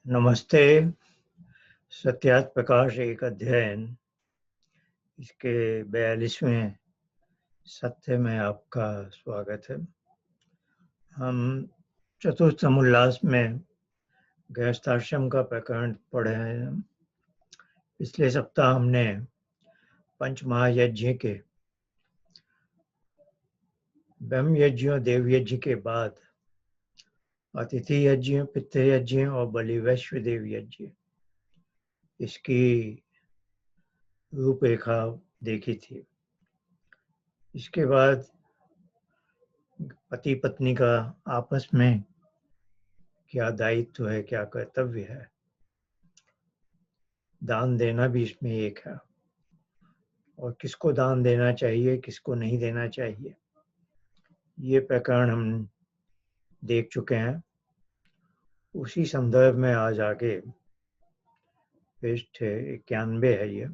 नमस्ते। सत्यार्थ प्रकाश एक अध्ययन इसके 42वें सत्य में आपका स्वागत है। हम चतुर्थ समुल्लास में गृहस्थाश्रम का प्रकरण पढ़े हैं। पिछले सप्ताह हमने पंच महायज्ञ के ब्रह्म यज्ञ देव यज्ञ के बाद अतिथि यज्ञ, पितृ यज्ञ और बलि वैश्व देव यज्ञ इसकी रूपरेखा देखी थी। इसके बाद पति पत्नी का आपस में क्या दायित्व है, क्या कर्तव्य है, दान देना भी इसमें एक है और किसको दान देना चाहिए, किसको नहीं देना चाहिए, ये प्रकरण हम देख चुके हैं। उसी संदर्भ में आज आगे पृष्ठ 91 है, ये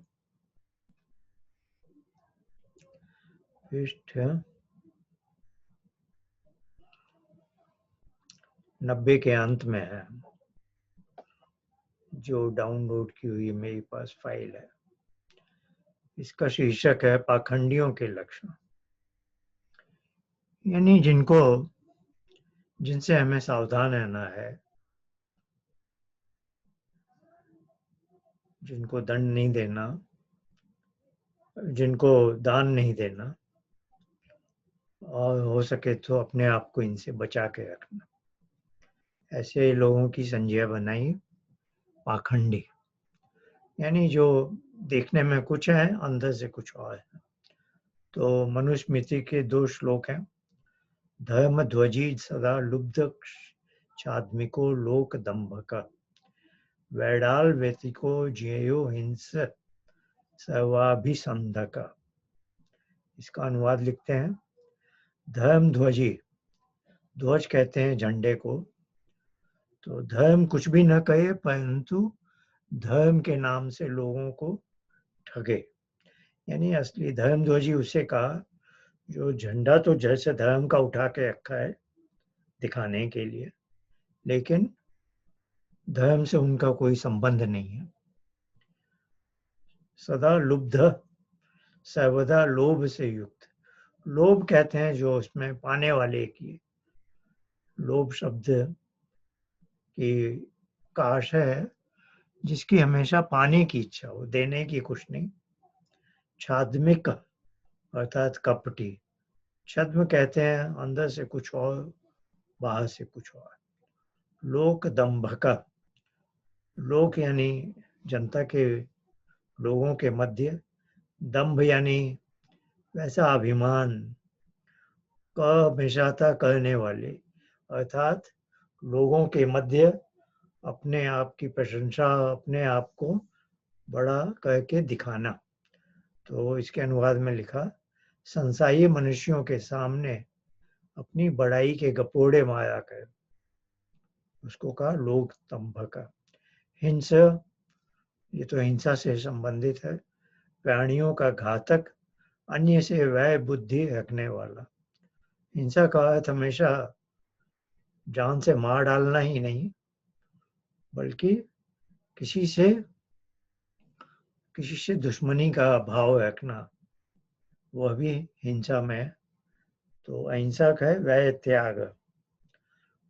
पृष्ठ 90 के अंत में है, जो डाउनलोड की हुई मेरे पास फाइल है। इसका शीर्षक है पाखंडियों के लक्षण, यानी जिनसे हमें सावधान रहना है, जिनको दंड नहीं देना, जिनको दान नहीं देना और हो सके तो अपने आप को इनसे बचा के रखना। ऐसे लोगों की संज्ञा बनाई पाखंडी, यानी जो देखने में कुछ है, अंदर से कुछ और है। तो मनुस्मृति के 2 श्लोक हैं। धर्म ध्वजी सदा लुब्ध चाद्मिको लोक दंभका, वैडाल व्यतिको ज्ञेयो हिंस सर्वाभिसंधका। इसका अनुवाद लिखते हैं। धर्म ध्वजी, ध्वज कहते हैं झंडे को। तो धर्म कुछ भी न कहे, परंतु धर्म के नाम से लोगों को ठगे, यानी असली धर्म ध्वजी उसे कहा जो झंडा तो जैसे धर्म का उठा के रखा है दिखाने के लिए, लेकिन धर्म से उनका कोई संबंध नहीं है। सदा लुब्ध, सर्वदा लोभ से युक्त। लोभ कहते हैं जो उसमें पाने वाले की, लोभ शब्द की का आशय है जिसकी हमेशा पाने की इच्छा हो, देने की कुछ नहीं। छाद्मिक अर्थात कपटी। छद्म कहते हैं अंदर से कुछ और, बाहर से कुछ और। लोक दंभका, लोक यानी जनता के, लोगों के मध्य। दंभ यानी वैसा अभिमान, हमेशा करने वाले, अर्थात लोगों के मध्य अपने आप की प्रशंसा, अपने आप को बड़ा करके दिखाना। तो इसके अनुवाद में लिखा, संसारी मनुष्यों के सामने अपनी बड़ाई के गपोड़े मारा कर, उसको कहा लोक दंभका। हिंस, ये तो हिंसा से संबंधित है। प्राणियों का घातक, अन्य से वैर बुद्धि रखने वाला। हिंसा का अर्थ हमेशा जान से मार डालना ही नहीं, बल्कि किसी से दुश्मनी का भाव रखना, वह भी हिंसा में। तो अहिंसा है वैर त्याग।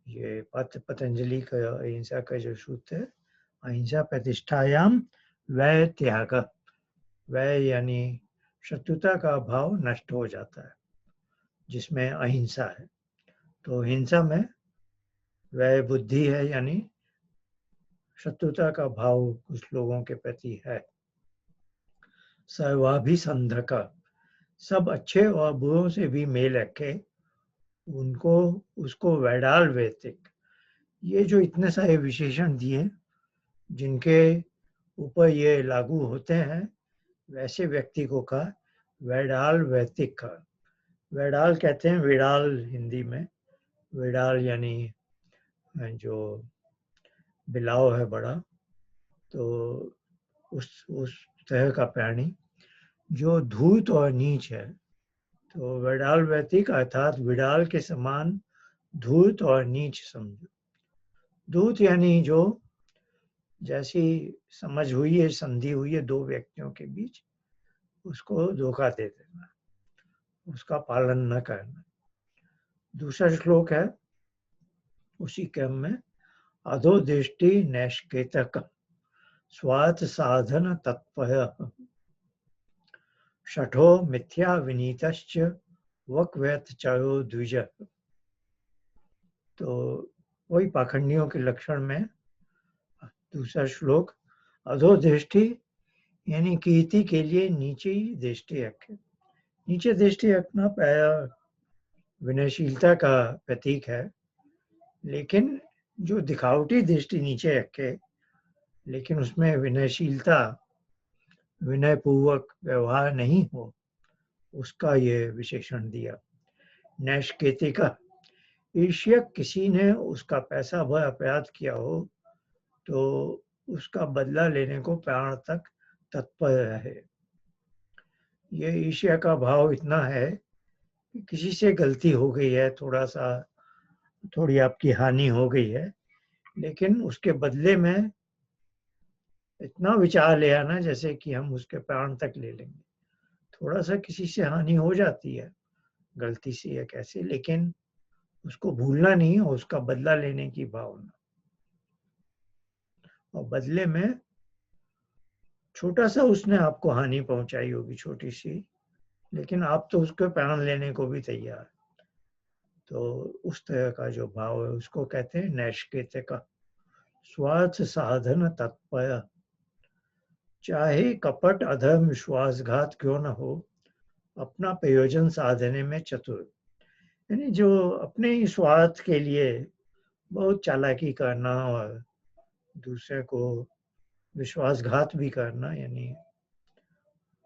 ये पतंजलि का अहिंसा का जो सूत्र है, अहिंसा प्रतिष्ठायाम वैर त्याग। वैर यानी शत्रुता का भाव नष्ट हो जाता है जिसमें अहिंसा है। तो हिंसा में वैर बुद्धि है, यानी शत्रुता का भाव कुछ लोगों के प्रति है। सर्वाभिसंधका, सब अच्छे और बुरों से भी मेल रखे, उनको उसको वैडाल वैतिक। ये जो इतने सारे विशेषण दिए जिनके ऊपर ये लागू होते हैं, वैसे व्यक्ति को कहा वैडाल वैतिक का। वैडाल कहते हैं विडाल, हिंदी में विडाल यानी जो बिलाव है बड़ा, तो उस तरह का प्राणी जो धूर्त और नीच है। तो विडाल वैतिक अर्थात विडाल के समान धूर्त और नीच समझो। धूर्त यानी जो जैसी समझ हुई है, संधि हुई है दो व्यक्तियों के बीच, उसको धोखा दे देना, उसका पालन न करना। दूसरा श्लोक है उसी क्रम में, अधोदिष्टि नैष्कृतक स्वार्थ साधन तत्परः शठो मिथ्या विनीतश्च वक्व्यतचरो द्विज। तो वही पाखंडियों के लक्षण में दूसरा श्लोक, अधोदृष्टि यानी कीर्ति के लिए नीचे ही दृष्टि रखे। नीचे दृष्टि रखना प्राय विनयशीलता का प्रतीक है, लेकिन जो दिखावटी दृष्टि नीचे रखे लेकिन उसमें विनयशीलता, विनयपूर्वक व्यवहार नहीं हो, उसका ये विशेषण दिया। नैष्कृतिका, ईर्ष्या, किसी ने उसका पैसा भर अपराध किया हो तो उसका बदला लेने को प्राण तक तत्पर रहे। ये ईर्ष्या का भाव इतना है कि किसी से गलती हो गई है, थोड़ी आपकी हानि हो गई है, लेकिन उसके बदले में इतना विचार ले आना जैसे कि हम उसके प्राण तक ले लेंगे। थोड़ा सा किसी से हानि हो जाती है गलती से या कैसे, लेकिन उसको भूलना नहीं और उसका बदला लेने की भावना, और बदले में छोटा सा उसने आपको हानि पहुंचाई होगी, छोटी सी, लेकिन आप तो उसके प्राण लेने को भी तैयार। तो उस तरह का जो भाव है उसको कहते हैं नैष्कृत्य का। स्वार्थ साधन तत्पर, चाहे कपट अधर्म विश्वासघात क्यों न हो, अपना प्रयोजन साधने में चतुर। यानी जो अपने ही स्वार्थ के लिए बहुत चालाकी करना और दूसरे को विश्वासघात भी करना, यानी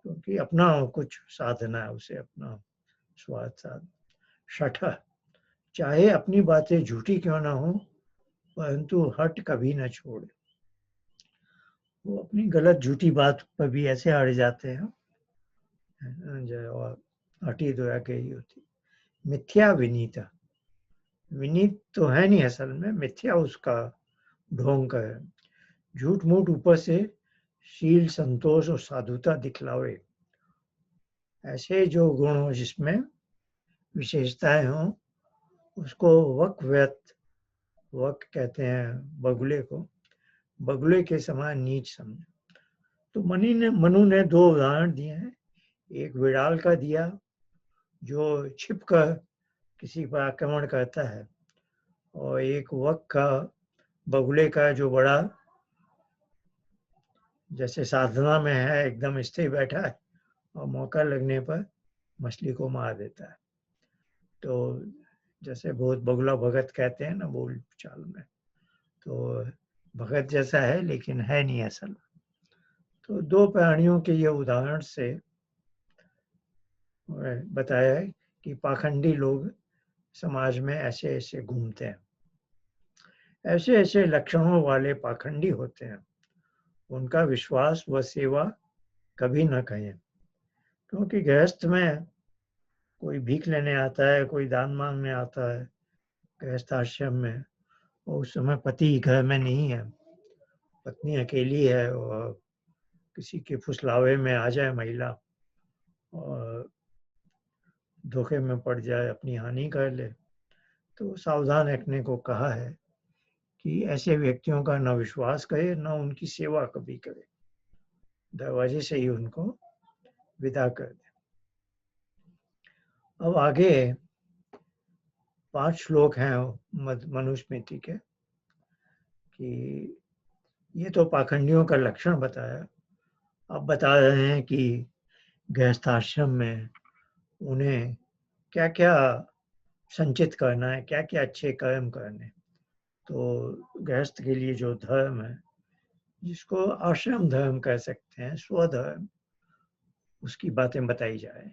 क्योंकि अपना कुछ साधना है उसे, अपना स्वार्थ साधना। छठा, चाहे अपनी बातें झूठी क्यों ना हो, परंतु हट कभी न छोड़े। वो अपनी गलत झूठी बात पर भी ऐसे अड़ जाते हैं, और हटी दया गई होती। मिथ्या विनीता, विनीत तो है नहीं असल में, मिथ्या उसका ढोंग का है। झूठ मूठ ऊपर से शील, संतोष और साधुता दिखलावे। ऐसे जो गुण हो जिसमें विशेषताएं हों, उसको वक व्यत, वक कहते हैं बगुले को, बगुले के समान नीच समझो। तो मनु ने दो उदाहरण दिए हैं। एक विड़ाल का दिया जो छिपकर किसी पर आक्रमण करता है, और एक वक का, बगुले का, जो बड़ा जैसे साधना में है, एकदम स्थिर बैठा है और मौका लगने पर मछली को मार देता है। तो जैसे बहुत बगुला भगत कहते हैं ना बोल चाल में, तो भगत जैसा है लेकिन है नहीं असल। तो दो प्राणियों के ये उदाहरण से बताया है कि पाखंडी लोग समाज में ऐसे ऐसे घूमते हैं, ऐसे ऐसे लक्षणों वाले पाखंडी होते हैं। उनका विश्वास व सेवा कभी न कहें, क्योंकि गृहस्थ में कोई भीख लेने आता है, कोई दान मांगने आता है गृहस्थ आश्रम में, और उस समय पति घर में नहीं है, पत्नी अकेली है, और किसी के फुसलावे में आ जाए महिला और धोखे में पड़ जाए, अपनी हानि कर ले, तो सावधान रखने को कहा है कि ऐसे व्यक्तियों का न विश्वास करे, न उनकी सेवा कभी करे, दरवाजे से ही उनको विदा कर दे। अब आगे 5 श्लोक हैं मनुस्मृति के, कि ये तो पाखंडियों का लक्षण बताया। अब बता रहे हैं कि गृहस्थाश्रम में उन्हें क्या क्या संचित करना है, क्या क्या अच्छे कर्म करने। तो गृहस्थ के लिए जो धर्म है, जिसको आश्रम धर्म कह सकते हैं, स्वधर्म, उसकी बातें बताई जाए।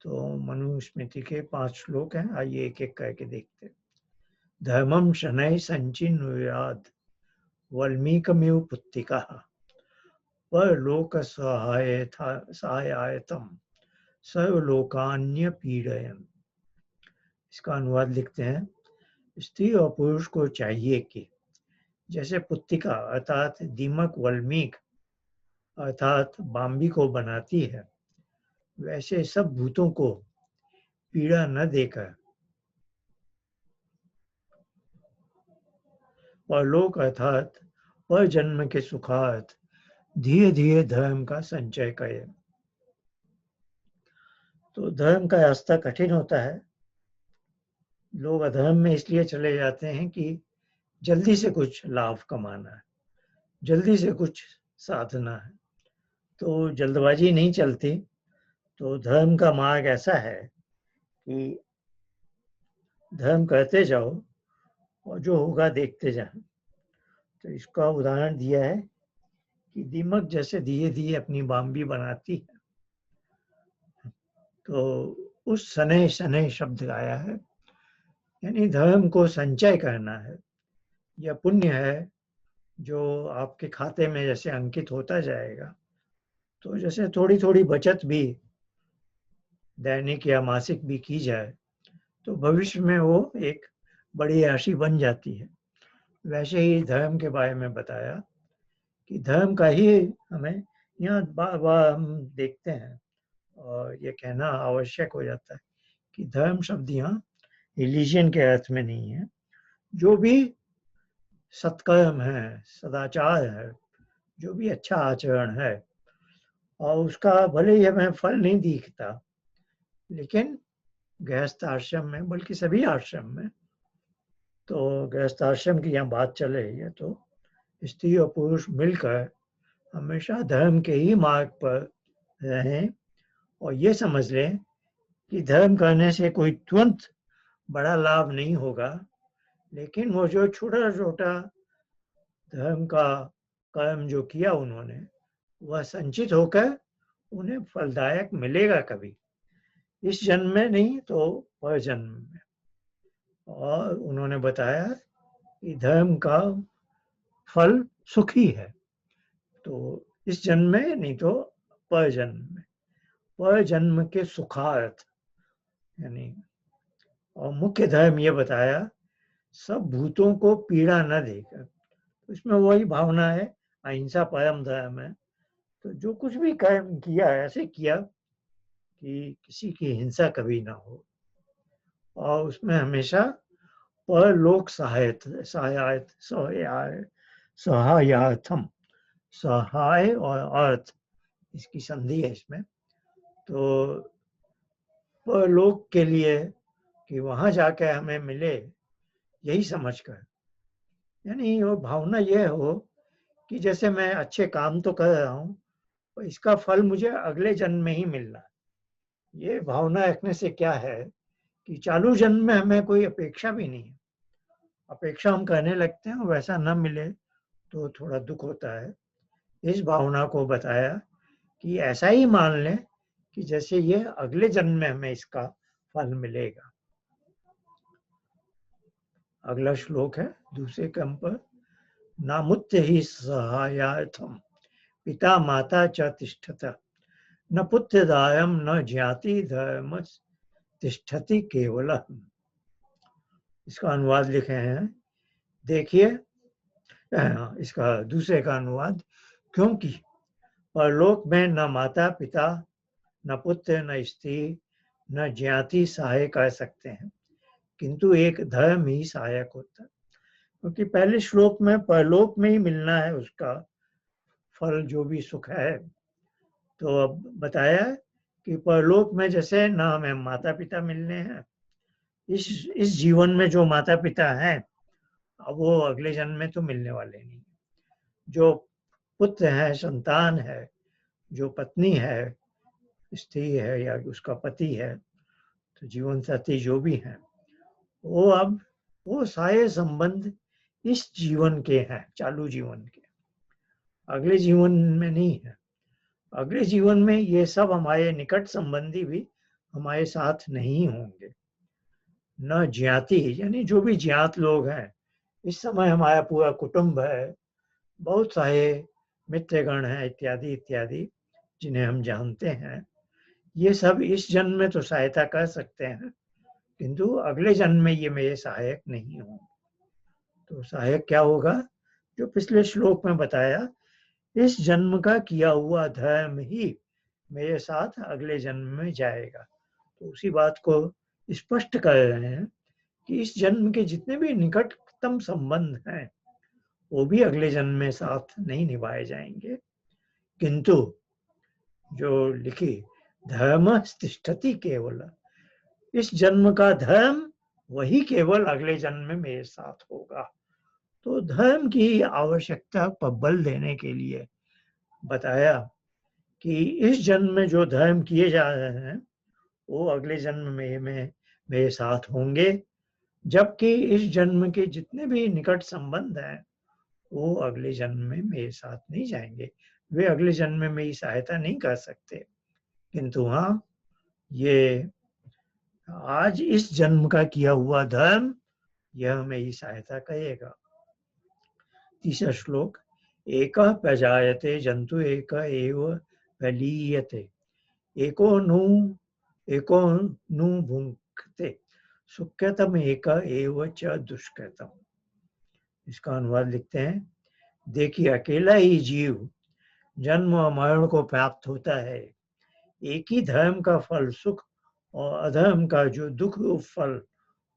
तो मनुस्मृति के 5 श्लोक हैं, आइए एक एक करके देखते हैं। धर्मम शनै संचिनुयाद वल्मीकमिव पुत्तिका परलोक सहायतम सर्वलोकान्य पीड़यन। इसका अनुवाद लिखते हैं, स्त्री और पुरुष को चाहिए कि जैसे पुत्तिका अर्थात दीमक वल्मीक अर्थात बाम्बी को बनाती है, वैसे सब भूतों को पीड़ा न देकर परलोक अर्थात पर जन्म के सुखार्थ धीरे धीरे धर्म का संचय करे। तो धर्म का रास्ता कठिन होता है। लोग अधर्म में इसलिए चले जाते हैं कि जल्दी से कुछ लाभ कमाना है, जल्दी से कुछ साधना है, तो जल्दबाजी नहीं चलती। तो धर्म का मार्ग ऐसा है कि धर्म करते जाओ और जो होगा देखते जाओ। तो इसका उदाहरण दिया है कि दीमक जैसे धीरे धीरे अपनी बाम्बी बनाती है, तो उस शनैः शनैः शब्द आया है, यानी धर्म को संचय करना है। यह पुण्य है जो आपके खाते में जैसे अंकित होता जाएगा। तो जैसे थोड़ी थोड़ी बचत भी दैनिक या मासिक भी की जाए तो भविष्य में वो एक बड़ी राशि बन जाती है। वैसे ही धर्म के बारे में बताया कि धर्म का ही हमें यहाँ बार बार हम देखते हैं और ये कहना आवश्यक हो जाता है कि धर्म शब्द यहाँ रिलीजन के अर्थ में नहीं है। जो भी सत्कर्म है, सदाचार है, जो भी अच्छा आचरण है, और उसका भले ही हमें फल नहीं दिखता, लेकिन गृहस्थ आश्रम में, बल्कि सभी आश्रम में, तो गृहस्थ आश्रम की यहाँ बात चल रही है, तो स्त्री और पुरुष मिलकर हमेशा धर्म के ही मार्ग पर रहें और ये समझ लें कि धर्म करने से कोई तुरंत बड़ा लाभ नहीं होगा, लेकिन वो जो छोटा छोटा धर्म का कर्म जो किया उन्होंने, वह संचित होकर उन्हें फलदायक मिलेगा कभी, इस जन्म में नहीं तो पर जन्म में। और उन्होंने बताया कि धर्म का फल सुखी है, तो इस जन्म में नहीं तो पर जन्म में। पर जन्म के सुखार्थ यानी, और मुख्य धर्म ये बताया सब भूतों को पीड़ा न देकर। इसमें वही भावना है, अहिंसा परम धर्म है। तो जो कुछ भी कर्म किया ऐसे किया कि किसी की हिंसा कभी ना हो, और उसमें हमेशा परलोक सहायार्थम, सहाय और अर्थ इसकी संधि है इसमें। तो परलोक के लिए कि वहां जाकर हमें मिले, यही समझकर, यानी वो भावना ये हो कि जैसे मैं अच्छे काम तो कर रहा हूँ, तो इसका फल मुझे अगले जन्म में ही मिलना है। ये भावना रखने से क्या है कि चालू जन्म में हमें कोई अपेक्षा भी नहीं है। अपेक्षा हम करने लगते हैं और वैसा न मिले तो थोड़ा दुख होता है। इस भावना को बताया कि ऐसा ही मान लें कि जैसे ये अगले जन्म में हमें इसका फल मिलेगा। अगला श्लोक है दूसरे क्रम पर, नामुत्य ही सहायार्थम पिता माता च तिष्ठत, न पुत्रदायम न ज्ञाति धर्म तिष्ठति केवल। इसका अनुवाद लिखे हैं, देखिए इसका दूसरे का अनुवाद, क्योंकि परलोक में न माता पिता, न पुत्र, न स्त्री, न ज्ञाति सहाय कर सकते हैं, किंतु एक धर्म ही सहायक होता है। क्योंकि पहले श्लोक में परलोक में ही मिलना है उसका फल, जो भी सुख है। तो अब बताया कि परलोक में जैसे ना हमें माता पिता मिलने हैं, इस जीवन में जो माता पिता हैं, अब वो अगले जन्म में तो मिलने वाले नहीं। जो पुत्र है, संतान है, जो पत्नी है, स्त्री है या उसका पति है, तो जीवन साथी जो भी हैं, वो अब वो सारे संबंध इस जीवन के हैं, चालू जीवन के, अगले जीवन में नहीं है। अगले जीवन में ये सब हमारे निकट संबंधी भी हमारे साथ नहीं होंगे। न ज्ञाति, यानी जो भी ज्ञात लोग हैं, इस समय हमारा पूरा कुटुंब है, बहुत सारे मित्रगण हैं इत्यादि इत्यादि, जिन्हें हम जानते हैं, ये सब इस जन्म में तो सहायता कर सकते हैं, किंतु अगले जन्म में ये मेरे सहायक नहीं होंगे। तो सहायक क्या होगा? जो पिछले श्लोक में बताया, इस जन्म का किया हुआ धर्म ही मेरे साथ अगले जन्म में जाएगा। तो उसी बात को स्पष्ट कर रहे हैं कि इस जन्म के जितने भी निकटतम संबंध हैं वो भी अगले जन्म में साथ नहीं निभाए जाएंगे, किंतु जो लिखी धर्म तिष्ठति केवल, इस जन्म का धर्म वही केवल अगले जन्म में मेरे साथ होगा। तो धर्म की आवश्यकता पर बल देने के लिए बताया कि इस जन्म में जो धर्म किए जा रहे हैं वो अगले जन्म में मेरे साथ होंगे, जबकि इस जन्म के जितने भी निकट संबंध हैं वो अगले जन्म में मेरे साथ नहीं जाएंगे, वे अगले जन्म में मेरी सहायता नहीं कर सकते, किंतु हाँ, ये आज इस जन्म का किया हुआ धर्म यह मेरी सहायता करेगा। तीसरा श्लोक, एक प्रजायते जंतु एक एव प्रलीयते, एको नु भुंक्ते, सुकृतम एक एव च दुष्कृतम। इसका अनुवाद लिखते हैं, देखिए अकेला ही जीव जन्म और मरण को प्राप्त होता है, एक ही धर्म का फल सुख और अधर्म का जो दुख रूप फल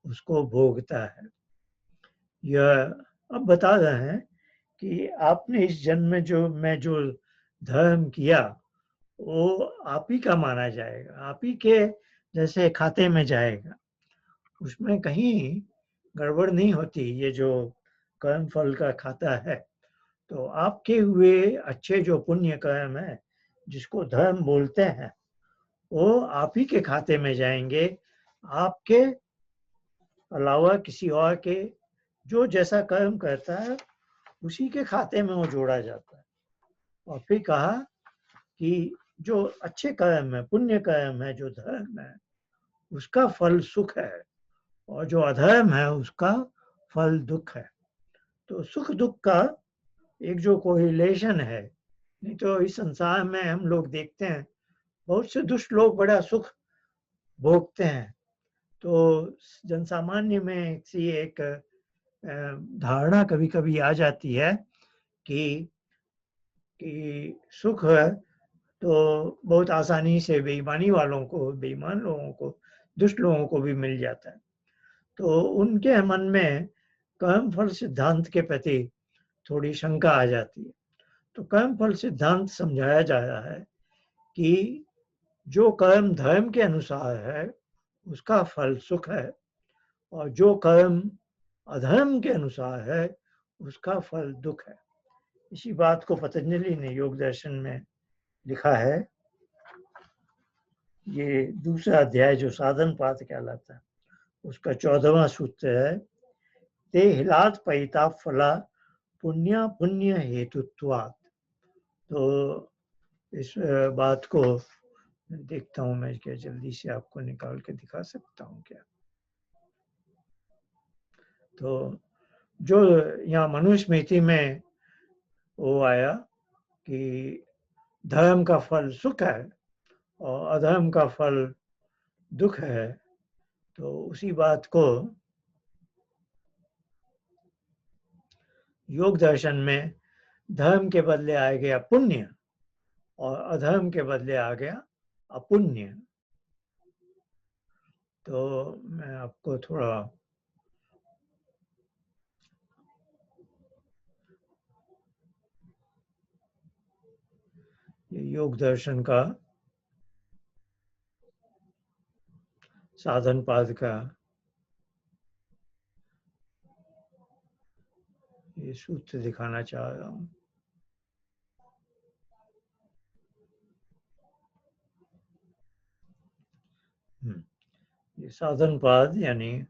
उसको भोगता है। यह अब बता रहे हैं कि आपने इस जन्म में जो धर्म किया वो आप ही का माना जाएगा, आप ही के जैसे खाते में जाएगा, उसमें कहीं गड़बड़ नहीं होती। ये जो कर्म फल का खाता है, तो आपके हुए अच्छे जो पुण्य कर्म है जिसको धर्म बोलते हैं वो आप ही के खाते में जाएंगे, आपके अलावा किसी और के जो जैसा कर्म करता है उसी के खाते में वो जोड़ा जाता है। और फिर कहा कि जो अच्छे कर्म है, पुण्य कर्म है, जो धर्म है, उसका फल सुख है और जो अधर्म है उसका फल दुख है। तो सुख दुख का एक जो कोरिलेशन है, नहीं तो इस संसार में हम लोग देखते हैं बहुत से दुष्ट लोग बड़ा सुख भोगते हैं। तो जनसामान्य में ऐसी एक धारणा कभी कभी आ जाती है कि सुख है तो बहुत आसानी से बेईमानी वालों को, बेईमान लोगों को, दुष्ट लोगों को भी मिल जाता है। तो उनके मन में कर्म फल सिद्धांत के प्रति थोड़ी शंका आ जाती है। तो कर्म फल सिद्धांत समझाया जा रहा है कि जो कर्म धर्म के अनुसार है उसका फल सुख है और जो कर्म अधर्म के अनुसार है उसका फल दुख है। इसी बात को पतंजलि ने योग दर्शन में लिखा है। ये दूसरा अध्याय जो साधन पाद कहलाता है उसका 14वां सूत्र है, ते हिलात पैता फला पुण्य पुण्य हेतुत्वात्। तो इस बात को देखता हूँ मैं, क्या जल्दी से आपको निकाल के दिखा सकता हूँ क्या। तो जो यहाँ मनुस्मृति में वो आया कि धर्म का फल सुख है और अधर्म का फल दुख है, तो उसी बात को योग दर्शन में धर्म के बदले आ गया पुण्य और अधर्म के बदले आ गया अपुण्य। तो मैं आपको थोड़ा ये योग दर्शन का साधन पाद का ये सूत्र दिखाना चाह रहा हूँ। ये साधन पाद यानी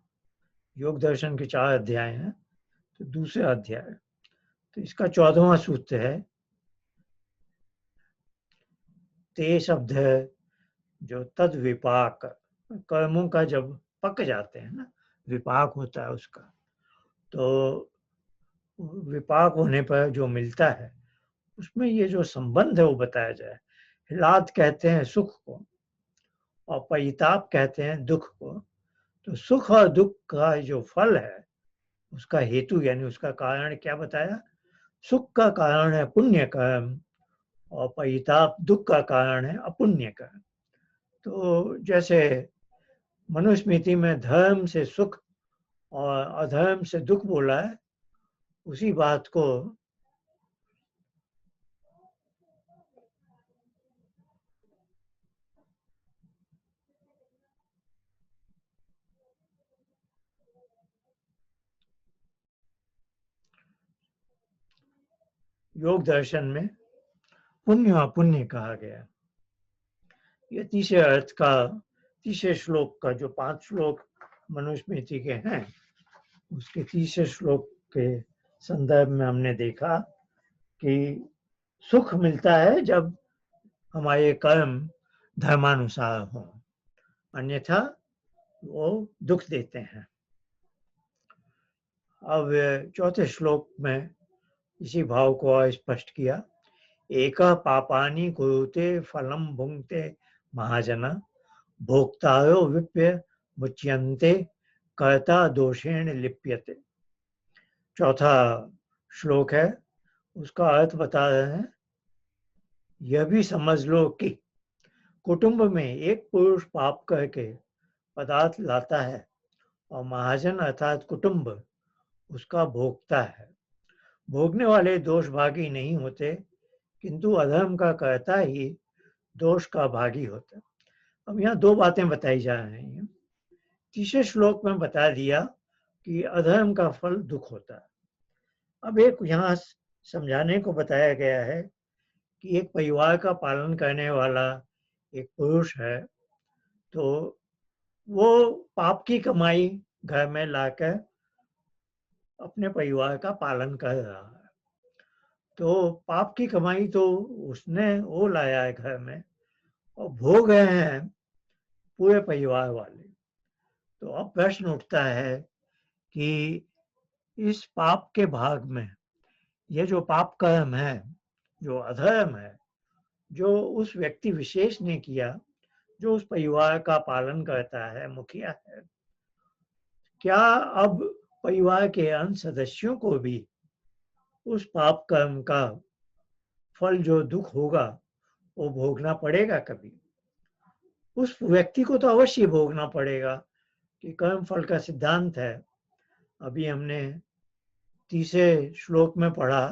योग दर्शन के 4 अध्याय हैं, तो दूसरा अध्याय, तो इसका 14वां सूत्र है, ते शब्द है जो तद विपाक, कर्मों का जब पक जाते हैं ना, विपाक होता है उसका, तो विपाक होने पर जो मिलता है उसमें ये जो संबंध है वो बताया जाए। हिलात कहते हैं सुख को और परिताप कहते हैं दुख को। तो सुख और दुख का जो फल है उसका हेतु यानी उसका कारण क्या बताया, सुख का कारण है पुण्य कर्म और परिताप दुख का कारण है अपुण्य कर्म। तो जैसे मनुस्मृति में धर्म से सुख और अधर्म से दुख बोला है, उसी बात को योग दर्शन में पुण्य अपुण्य कहा गया। ये तीसरे अर्थ का, तीसरे श्लोक का, जो 5 श्लोक मनुस्मृति के हैं, उसके तीसरे श्लोक के संदर्भ में हमने देखा कि सुख मिलता है जब हमारे कर्म धर्मानुसार हों, अन्यथा वो दुख देते हैं। अब चौथे श्लोक में इसी भाव को और स्पष्ट किया। एक पापानि कुरुते फलम भुंक्ते महाजना भोक्तारो विप्य मुच्यन्ते कर्ता दोषेण लिप्यते। चौथा श्लोक है, उसका अर्थ बता रहे हैं। यह भी समझ लो कि कुटुंब में एक पुरुष पाप करके पदार्थ लाता है और महाजन अर्थात कुटुंब उसका भोगता है। भोगने वाले दोष भागी नहीं होते, किंतु अधर्म का कर्ता ही दोष का भागी होता है। अब यहाँ 2 बातें बताई जा रही हैं। तीसरे श्लोक में बता दिया कि अधर्म का फल दुख होता है। अब एक यहाँ समझाने को बताया गया है कि एक परिवार का पालन करने वाला एक पुरुष है, तो वो पाप की कमाई घर में लाकर अपने परिवार का पालन कर रहा है। तो पाप की कमाई तो उसने वो लाया है घर में और भोग रहे हैं पूरे परिवार वाले। तो अब प्रश्न उठता है कि इस पाप के भाग में ये जो पाप कर्म है, जो अधर्म है, जो उस व्यक्ति विशेष ने किया, जो उस परिवार का पालन करता है, मुखिया है, क्या अब परिवार के अन्य सदस्यों को भी उस पाप कर्म का फल जो दुख होगा वो भोगना पड़ेगा? कभी उस व्यक्ति को तो अवश्य भोगना पड़ेगा कि कर्म फल का सिद्धांत है। अभी हमने तीसरे श्लोक में पढ़ा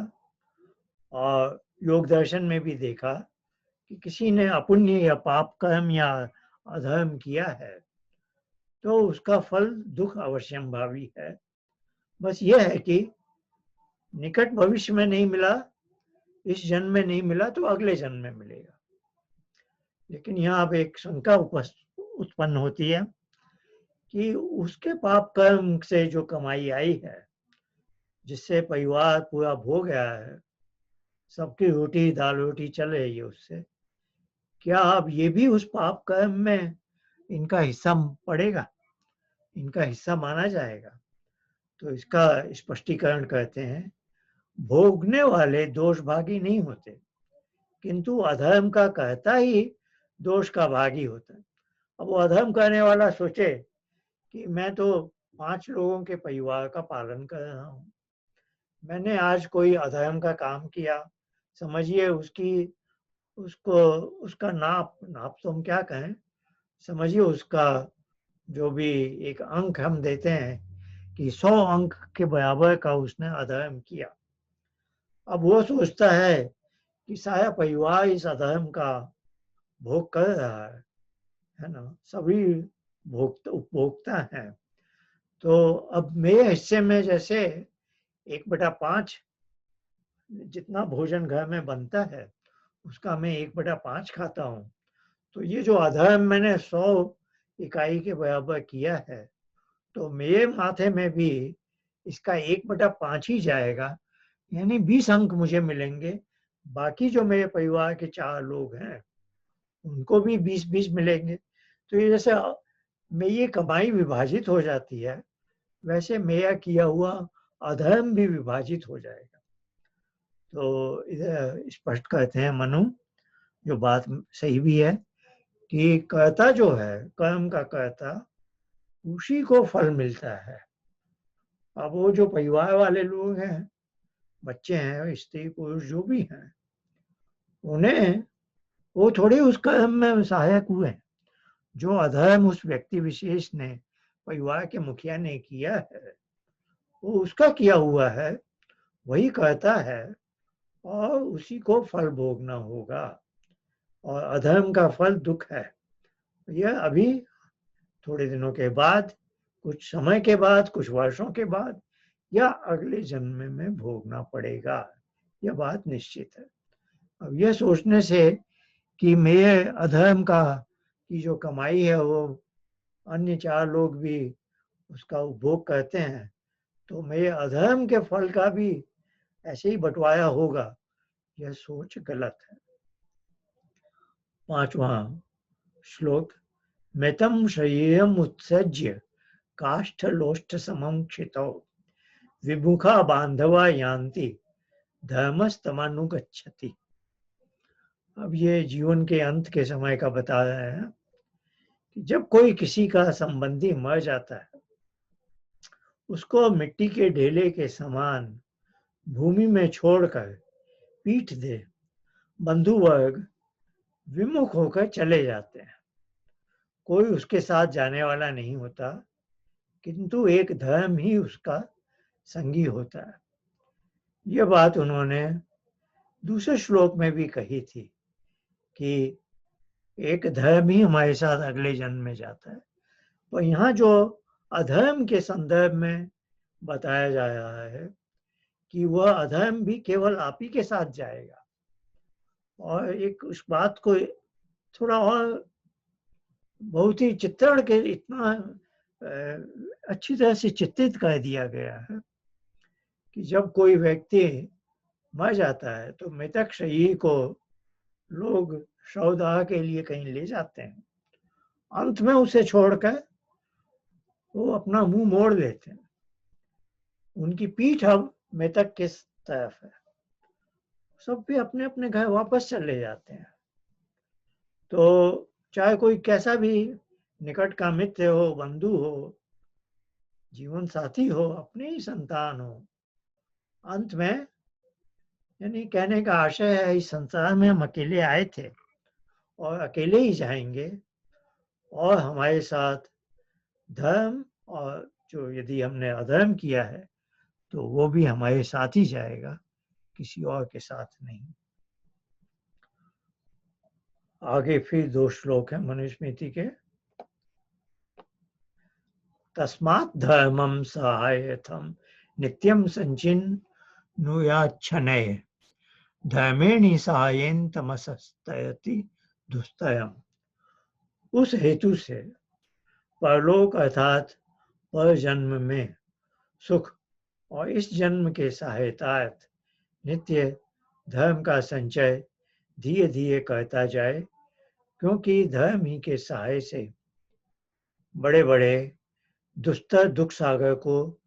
और योग दर्शन में भी देखा कि किसी ने अपुण्य या पाप कर्म या अधर्म किया है तो उसका फल दुख अवश्यंभावी है। बस यह है कि निकट भविष्य में नहीं मिला, इस जन्म में नहीं मिला तो अगले जन्म में मिलेगा। लेकिन यहाँ अब एक शंका उत्पन्न होती है कि उसके पाप कर्म से जो कमाई आई है, जिससे परिवार पूरा भोग गया है, सबकी रोटी दाल रोटी चल रही है उससे, क्या अब ये भी उस पाप कर्म में इनका हिस्सा पड़ेगा, इनका हिस्सा माना जाएगा? तो इसका स्पष्टीकरण करते हैं, भोगने वाले दोष भागी नहीं होते, किंतु अधर्म का कहता ही दोष का भागी होता है। अब वो अधर्म करने वाला सोचे कि मैं तो 5 लोगों के परिवार का पालन कर रहा हूँ, मैंने आज कोई अधर्म का काम किया, समझिए उसका नाप तो हम क्या कहें, समझिए उसका जो भी एक अंक हम देते हैं कि 100 अंक के बराबर का उसने अधर्म किया। अब वो सोचता है कि सारा परिवार इस अधर्म का भोग कर रहा है ना, सभी उपभोक्ता हैं। तो अब मेरे हिस्से में जैसे 1/5 जितना भोजन घर में बनता है उसका मैं 1/5 खाता हूँ। तो ये जो अधर्म मैंने 100 इकाई के बराबर किया है, तो मेरे माथे में भी इसका 1/5 ही जाएगा, यानी 20 अंक मुझे मिलेंगे। बाकी जो मेरे परिवार के 4 लोग हैं उनको भी 20-20 मिलेंगे। तो ये जैसे मेरी कमाई विभाजित हो जाती है, वैसे मेरा किया हुआ अधर्म भी विभाजित हो जाएगा। तो इधर स्पष्ट करते हैं मनु, जो बात सही भी है, कि कर्ता जो है, कर्म का कर्ता, उसी को फल मिलता है। अब वो जो परिवार वाले लोग हैं बच्चे हैं, स्त्री पुरुष जो भी हैं, उन्हें वो थोड़ी उस कर्म में सहायक हुए। जो अधर्म उस व्यक्ति विशेष ने, परिवार के मुखिया ने किया है, वो उसका किया हुआ है, वही कहता है, और उसी को फल भोगना होगा। और अधर्म का फल दुख है। यह अभी थोड़े दिनों के बाद, कुछ समय के बाद, कुछ वर्षों के बाद, या अगले जन्म में भोगना पड़ेगा। यह बात निश्चित है। अब यह सोचने से कि मेरे अधर्म का की जो कमाई है वो अन्य 4 लोग भी उसका उपभोग करते हैं, तो मेरे अधर्म के फल का भी ऐसे ही बंटवारा होगा, यह सोच गलत है। 5वां श्लोक। मितं शरीरम् उत्सृज्य काष्ठलोष्ठ समं क्षितौ विमुखा बांधवा यान्ति धर्मस्तमनुगच्छति। अब ये जीवन के अंत के समय का बता रहे हैं कि जब कोई किसी का संबंधी मर जाता है, उसको मिट्टी के ढेले के समान भूमि में छोड़कर पीठ दे बंधु वर्ग विमुख होकर चले जाते हैं। कोई उसके साथ जाने वाला नहीं होता, किंतु एक धर्म ही उसका संगी होता है। यह बात उन्होंने दूसरे श्लोक में भी कही थी कि एक धर्म ही हमारे साथ अगले जन्म में जाता है। पर यहाँ जो अधर्म के संदर्भ में बताया जा रहा है कि वह अधर्म भी केवल आप ही के साथ जाएगा। और एक उस बात को थोड़ा और बहुत ही चित्रण के इतना अच्छी तरह से चित्रित कर दिया गया है कि जब कोई व्यक्ति मर जाता है तो मृतक शरीर को लोग शवदाह के लिए कहीं ले जाते हैं। अंत में उसे छोड़कर वो अपना मुंह मोड़ लेते हैं। उनकी पीठ अब मृतक के तरफ है। सब भी अपने अपने घर वापस चले जाते हैं। तो चाहे कोई कैसा भी निकट का मित्र हो, बंधु हो, जीवन साथी हो, अपने ही संतान हो, अंत में, यानी कहने का आशय है, इस संसार में हम अकेले आए थे और अकेले ही जाएंगे। और हमारे साथ धर्म, और जो यदि हमने अधर्म किया है तो वो भी हमारे साथ ही जाएगा, किसी और के साथ नहीं। आगे फिर 2 श्लोक है मनुस्मृति के। तस्मात् धर्मं सहायथं नित्यं संचिन्नुयाच्छनैः धर्मेणि सहायेन तमसस्तयति दुस्तयम्। उस हेतु से परलोक अर्थात पर जन्म में सुख और इस जन्म के सहायतार्थ नित्य धर्म का संचय धीरे धीरे करता जाए, क्योंकि धर्म ही के सहाय से बड़े बड़े दुस्तर दुख सागर को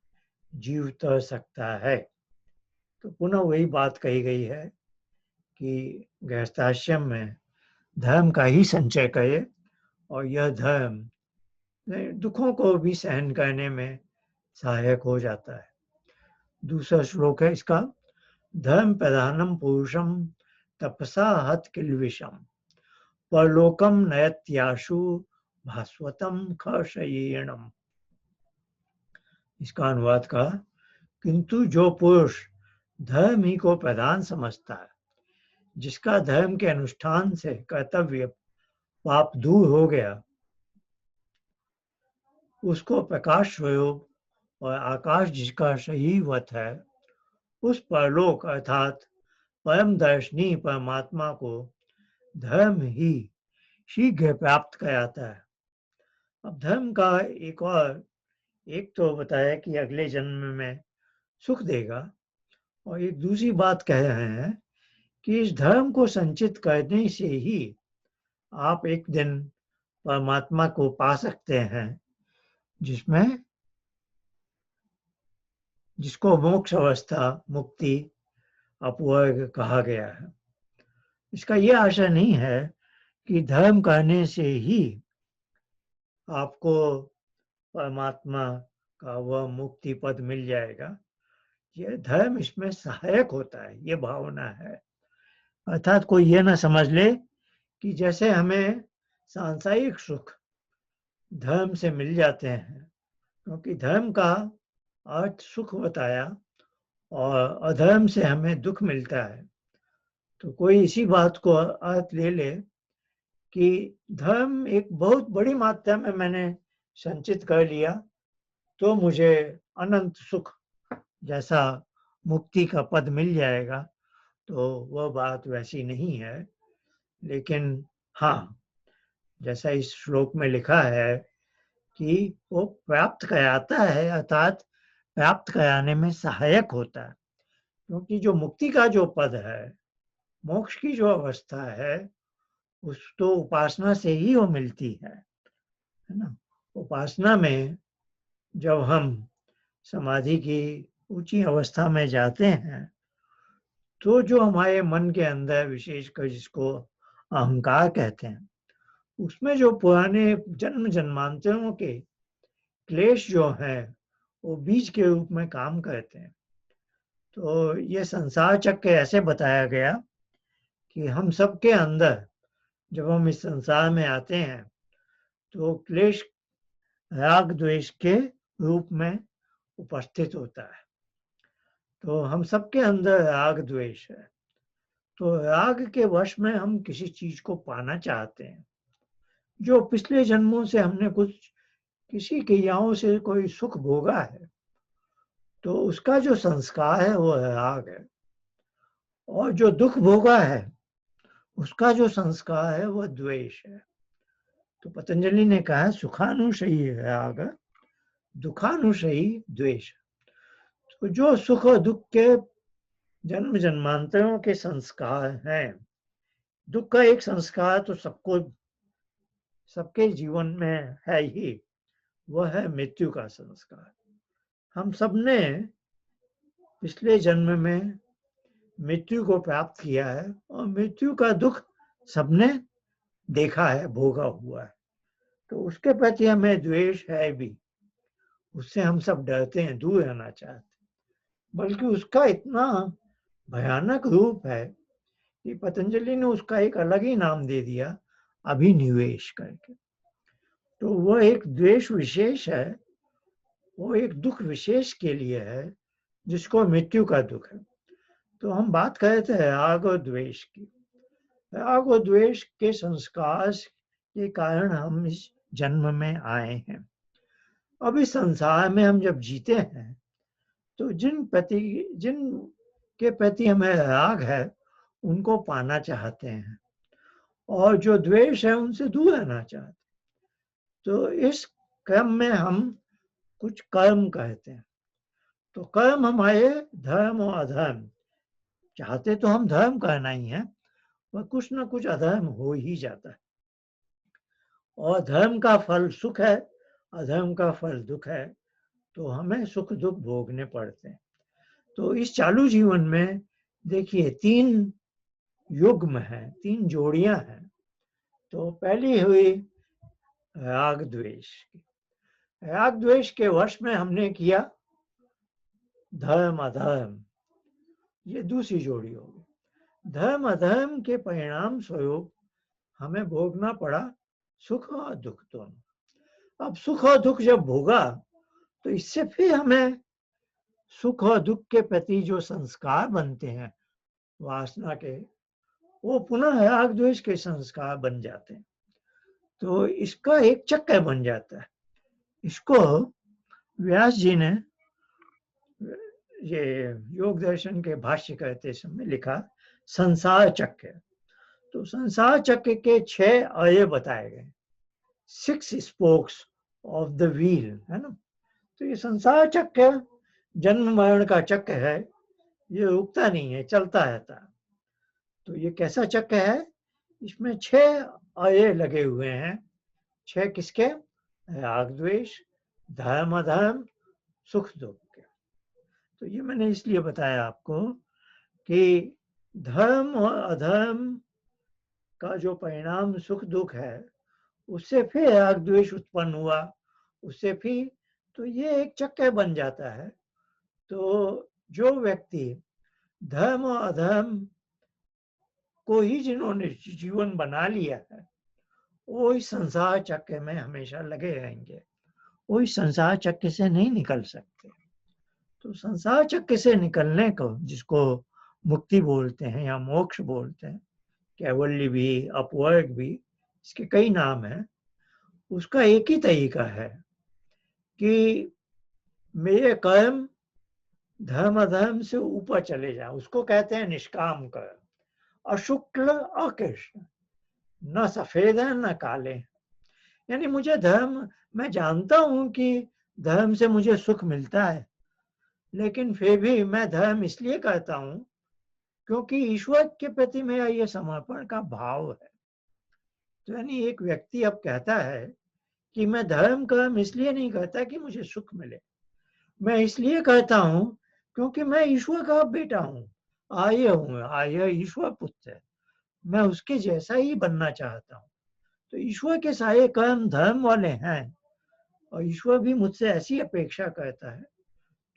जीव तर सकता है। तो पुनः वही बात कही गई है कि गृहस्थाश्रम में धर्म का ही संचय करे, और यह धर्म दुखों को भी सहन करने में सहायक हो जाता है। दूसरा श्लोक है इसका। धर्म प्रधानम पुरुषम तपसा हत किल्विषम परलोकम नयत्याशु भास्वतम खशयीणम। इसका अनुवाद का, किंतु जो पुरुष धर्म ही को प्रधान समझता है, जिसका धर्म के अनुष्ठान से कर्तव्य पाप दूर हो गया, उसको प्रकाश स्वरूप और आकाश जिसका शरीरवत है, उस परलोक अर्थात परम दर्शनी परमात्मा को धर्म ही शीघ्र प्राप्त कराता है। अब धर्म का एक तो बताया कि अगले जन्म में सुख देगा, और एक दूसरी बात कह रहे हैं कि इस धर्म को संचित करने से ही आप एक दिन परमात्मा को पा सकते हैं, जिसको मोक्ष अवस्था, मुक्ति, अपवर्ग कहा गया है। इसका यह आशा नहीं है कि धर्म करने से ही आपको परमात्मा का वह मुक्ति पद मिल जाएगा, ये धर्म इसमें सहायक होता है, ये भावना है। अर्थात कोई ये ना समझ ले कि जैसे हमें सांसारिक सुख धर्म से मिल जाते हैं, क्योंकि धर्म का अर्थ सुख बताया और अधर्म से हमें दुख मिलता है। तो कोई इसी बात को अर्थ ले ले कि धर्म एक बहुत बड़ी मात्रा में मैंने संचित कर लिया तो मुझे अनंत सुख जैसा मुक्ति का पद मिल जाएगा, तो वह बात वैसी नहीं है। लेकिन हाँ, जैसा इस श्लोक में लिखा है कि वो प्राप्त कराता है, अर्थात प्राप्त कराने में सहायक होता है। क्योंकि जो मुक्ति का जो पद है, मोक्ष की जो अवस्था है, उस तो उपासना से ही वो मिलती है ना। उपासना में जब हम समाधि की ऊंची अवस्था में जाते हैं तो जो हमारे मन के अंदर विशेषकर जिसको अहंकार कहते हैं, उसमें जो पुराने जन्म जन्मांतरों के क्लेश जो हैं वो बीज के रूप में काम करते हैं। तो ये संसार चक्र ऐसे बताया गया कि हम सबके अंदर जब हम इस संसार में आते हैं तो क्लेश राग द्वेष के रूप में उपस्थित होता है। तो हम सबके अंदर राग द्वेष है। तो राग के वश में हम किसी चीज को पाना चाहते हैं, जो पिछले जन्मों से हमने कुछ किसी क्रियाओं से कोई सुख भोगा है, तो उसका जो संस्कार है वो राग है। और जो दुख भोगा है उसका जो संस्कार है वो द्वेष है। तो पतंजलि ने कहा सुखानुशयी राग, दुखानुशयी द्वेष। तो जो सुख और दुख के जन्म जन्मांतरों के संस्कार हैं, दुख का एक संस्कार तो सबको सबके जीवन में है ही, वह है मृत्यु का संस्कार। हम सबने पिछले जन्म में मृत्यु को प्राप्त किया है और मृत्यु का दुख सबने देखा है, भोगा हुआ है। तो उसके प्रति हमें द्वेष है भी, उससे हम सब डरते हैं, दूर रहना चाहते हैं। बल्कि उसका इतना भयानक रूप है कि पतंजलि ने उसका एक अलग ही नाम दे दिया, अभिनिवेश करके। तो वह एक द्वेष विशेष है, वो एक दुख विशेष के लिए है जिसको मृत्यु का दुख है। तो हम बात कर रहे थे राग और द्वेष की। राग और द्वेष के संस्कार के कारण हम इस जन्म में आए हैं। अब इस संसार में हम जब जीते हैं तो जिन के प्रति हमें राग है उनको पाना चाहते हैं और जो द्वेष है उनसे दूर रहना चाहते हैं। तो इस क्रम में हम कुछ कर्म कहते हैं। तो कर्म हमारे धर्म और अधर्म, चाहते तो हम धर्म करना ही है, पर कुछ ना कुछ अधर्म हो ही जाता है। और धर्म का फल सुख है, अधर्म का फल दुख है, तो हमें सुख दुख भोगने पड़ते हैं। तो इस चालू जीवन में देखिए 3 युग्म है, 3 जोड़ियां हैं। तो पहली हुई राग द्वेष। राग द्वेष के वश में हमने किया धर्म अधर्म, ये दूसरी जोड़ी होगी। धर्म अधर्म के परिणाम स्वरूप हमें भोगना पड़ा सुख और दुख दोनों। अब सुख और दुख जब भोगा तो इससे फिर हमें सुख और दुख के प्रति जो संस्कार बनते हैं वासना के, वो पुनः राग द्वेष के संस्कार बन जाते हैं। तो इसका एक चक्र बन जाता है। इसको व्यास जी ने ये योग दर्शन के भाष्य करते समय लिखा संसार चक्र। तो संसार चक्र के 6 अवयव बताए गए, 6 स्पोक्स ऑफ द व्हील, है ना। तो ये संसार चक्र जन्म मरण का चक्र है, ये रुकता नहीं है, चलता रहता है। तो ये कैसा चक्र है? इसमें 6 अवयव लगे हुए हैं। 6 किसके? राग द्वेष, धर्म अधर्म, सुख दुख के। तो ये मैंने इसलिए बताया आपको कि धर्म और अधर्म का जो परिणाम सुख दुख है, उससे फिर राग द्वेष उत्पन्न हुआ, उससे फिर, तो ये एक चक्र बन जाता है। तो जो व्यक्ति धर्म और अधर्म को ही जिन्होंने जीवन बना लिया है, वो इस संसार चक्र में हमेशा लगे रहेंगे, वो इस संसार चक्र से नहीं निकल सकते। तो संसार चक्र से निकलने को, जिसको मुक्ति बोलते हैं या मोक्ष बोलते हैं, कैवल्य भी, अपवर्ग भी, इसके कई नाम हैं, उसका एक ही तरीका है कि मेरे कर्म धर्म अधर्म से ऊपर चले जाए। उसको कहते हैं निष्काम कर्म। अशुक्ल अकृष्ण, न सफेद है न काले। यानी मुझे धर्म, मैं जानता हूं कि धर्म से मुझे सुख मिलता है, लेकिन फिर भी मैं धर्म इसलिए करता हूं क्योंकि ईश्वर के प्रति मेरा ये समर्पण का भाव है। तो यानी एक व्यक्ति अब कहता है कि मैं धर्म कर्म इसलिए नहीं करता कि मुझे सुख मिले, मैं इसलिए करता हूं क्योंकि मैं ईश्वर का बेटा हूं, आर्य ईश्वर पुत्र है, मैं उसके जैसा ही बनना चाहता हूं। तो ईश्वर के सारे कर्म धर्म वाले हैं और ईश्वर भी मुझसे ऐसी अपेक्षा करता है,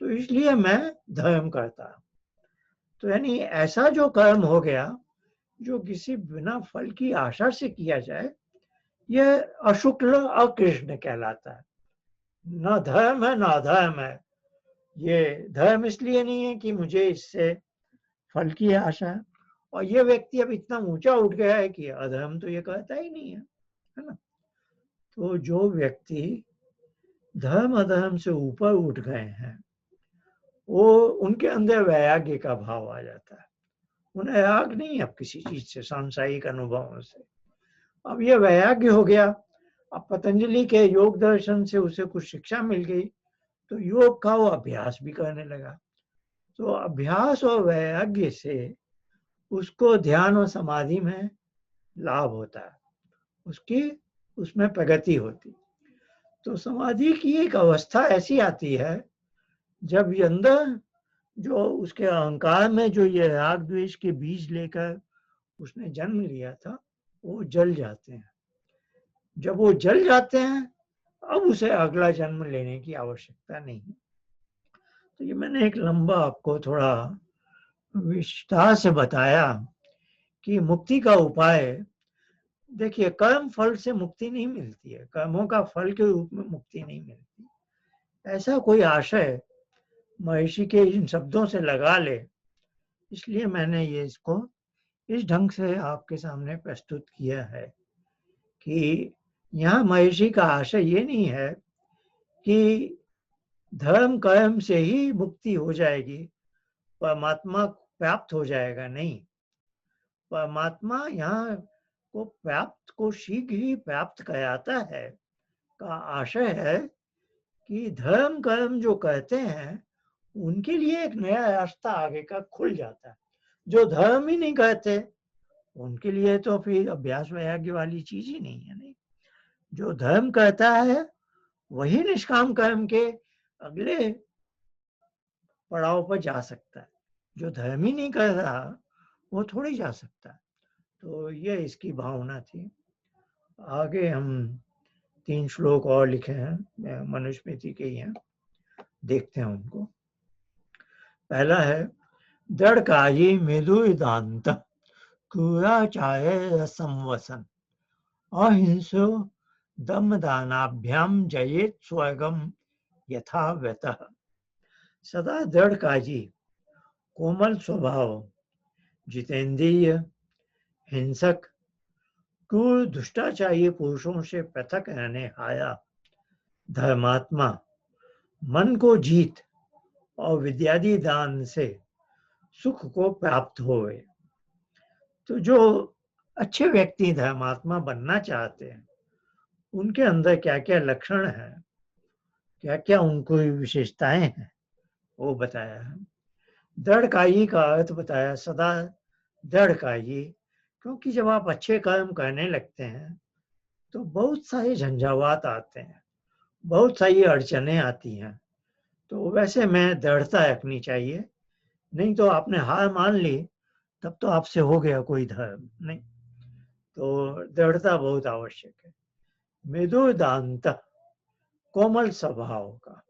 तो इसलिए मैं धर्म करता हूं। तो यानी ऐसा जो कर्म हो गया जो किसी बिना फल की आशा से किया जाए, यह अशुक्ल अकृष्ण कहलाता है। न धर्म है न अधर्म है। ये धर्म इसलिए नहीं है कि मुझे इससे फल की आशा है, और ये व्यक्ति अब इतना ऊंचा उठ गया है कि अधर्म तो ये कहता ही नहीं है ना। तो जो व्यक्ति धर्म अधर्म से ऊपर उठ गए हैं, वो उनके अंदर वैराग्य का भाव आ जाता है। उन्हें राग नहीं अब किसी चीज से, सांसारिक अनुभवों से। अब ये वैराग्य हो गया। अब पतंजलि के योग दर्शन से उसे कुछ शिक्षा मिल गई, तो योग का वो अभ्यास भी करने लगा। तो अभ्यास और वैराग्य से उसको ध्यान और समाधि में लाभ होता है, उसकी उसमें प्रगति होती। तो समाधि की एक अवस्था ऐसी आती है जब ये अंदर जो उसके अहंकार में जो ये राग द्वेष के बीज लेकर उसने जन्म लिया था, वो जल जाते हैं। जब वो जल जाते हैं, अब उसे अगला जन्म लेने की आवश्यकता नहीं। तो ये मैंने एक लंबा आपको थोड़ा विस्तार से बताया कि मुक्ति का उपाय। देखिए, कर्म फल से मुक्ति नहीं मिलती है, कर्मों का फल के रूप में मुक्ति नहीं मिलती, ऐसा कोई आशय महर्षि के इन शब्दों से लगा ले, इसलिए मैंने ये इसको इस ढंग से आपके सामने प्रस्तुत किया है कि यहाँ महर्षि का आशय ये नहीं है कि धर्म कर्म से ही मुक्ति हो जाएगी, परमात्मा प्राप्त हो जाएगा, नहीं। परमात्मा यहाँ को शीघ्र ही प्राप्त कराता है का आशय है कि धर्म कर्म जो कहते हैं उनके लिए एक नया रास्ता आगे का खुल जाता है। जो धर्म ही नहीं कहते उनके लिए तो फिर अभ्यास वैराग्य वाली चीज ही नहीं है। नहीं, जो धर्म कहता है वही निष्काम कर्म के अगले पड़ाव पर जा सकता है। जो धर्म ही नहीं कर रहा वो थोड़ी जा सकता है। तो ये इसकी भावना थी। आगे हम 3 श्लोक और लिखे हैं, मनुस्मृति के ही हैं, देखते हैं उनको। पहला है, दृढ़कायी मृदुदान्त क्रूराचार्य संवसन अहिंसो दमदानाभ्याम जयेत स्वर्गम यथा व्यतः। सदा दृढ़कायी, कोमल स्वभाव, जितेंद्रिय, हिंसक, क्रूर दुष्टाचारी पुरुषों से पृथक रहने आया धर्मात्मा, मन को जीत और विद्यादि दान से सुख को प्राप्त होए। तो जो अच्छे व्यक्ति धर्मात्मा बनना चाहते हैं, उनके अंदर क्या क्या लक्षण है, क्या क्या उनको विशेषताएं हैं, वो बताया है। दृढ़कायी का अर्थ बताया, सदा दृढ़कायी, क्योंकि जब आप अच्छे कर्म करने लगते हैं तो बहुत सारे झंझावात आते हैं, बहुत सारी अड़चने आती हैं। तो वैसे में दृढ़ता रखनी चाहिए, नहीं तो आपने हार मान ली तब तो आपसे हो गया कोई धर्म नहीं। तो दृढ़ता बहुत आवश्यक है। मृदुदान्त, कोमल स्वभाव का,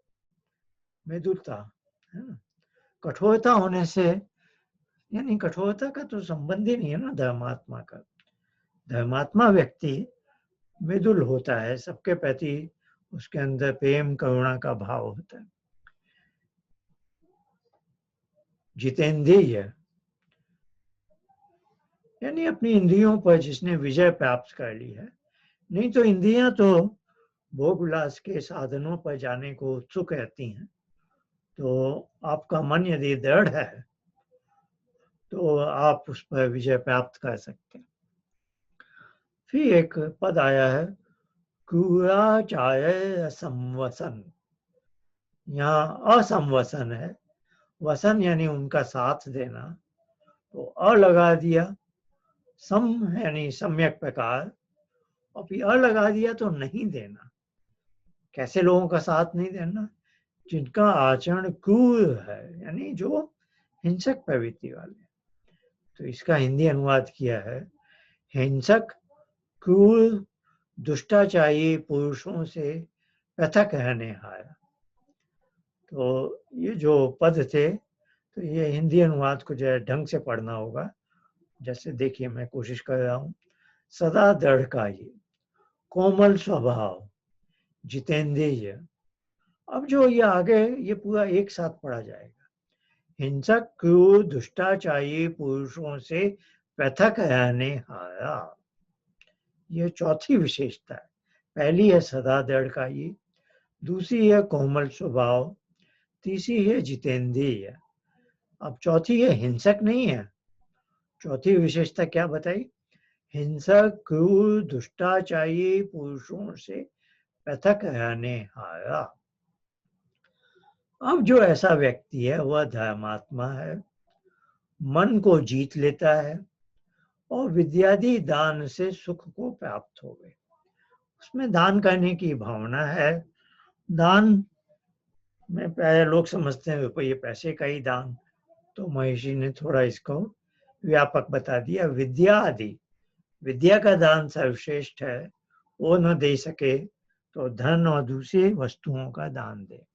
मृदुता है ना, कठोरता होने से, यानी कठोरता का तो संबंध ही नहीं है ना धर्मात्मा का। धर्मात्मा व्यक्ति मृदुल होता है, सबके प्रति उसके अंदर प्रेम करुणा का भाव होता है। जितेंद्रिय यानी अपनी इंद्रियों पर जिसने विजय प्राप्त कर ली है। नहीं तो इंद्रियां तो भोग विलास के साधनों पर जाने को उत्सुक रहती हैं। तो आपका मन यदि दृढ़ है तो आप उस पर विजय प्राप्त कर सकते हैं। फिर एक पद आया है क्रूराचार्य असंवसन। यहाँ असंवसन है, वसन यानी उनका साथ देना, तो अ लगा दिया, सम यानी सम्यक प्रकार, और फिर अ लगा दिया तो नहीं देना। कैसे लोगों का साथ नहीं देना? जिनका आचरण क्रूर है, यानी जो हिंसक प्रवृत्ति वाले। तो इसका हिंदी अनुवाद किया है हिंसक क्रूर दुष्टाचारी पुरुषों से पृथक रहने हारा। तो ये जो पद थे, तो ये हिंदी अनुवाद को जो ढंग से पढ़ना होगा। जैसे देखिए मैं कोशिश कर रहा हूँ। सदा दृढ़ कायी, कोमल स्वभाव, जितेंद्रिय। अब जो ये आगे ये पूरा एक साथ पढ़ा जाएगा। हिंसक क्रूर दुष्टाचारी पुरुषों से पृथक रहने हारा, ये चौथी विशेषता है। पहली है सदा दृढ़ कायी, दूसरी है कोमल स्वभाव, तीसरी है जितेंद्रिय। अब चौथी है हिंसक नहीं है। चौथी विशेषता क्या बताई? हिंसक क्रूर दुष्टाचारी पुरुषों से पृथक रहने हारा। अब जो ऐसा व्यक्ति है वह धर्मात्मा है, मन को जीत लेता है और विद्यादि दान से सुख को प्राप्त हो गए। उसमें दान करने की भावना है। दान में पहले लोग समझते हैं रुपये पैसे का ही दान, तो महर्षि ने थोड़ा इसको व्यापक बता दिया। विद्या आदि, विद्या का दान सर्वश्रेष्ठ है। वो न दे सके तो धन और दूसरी वस्तुओं का दान दे।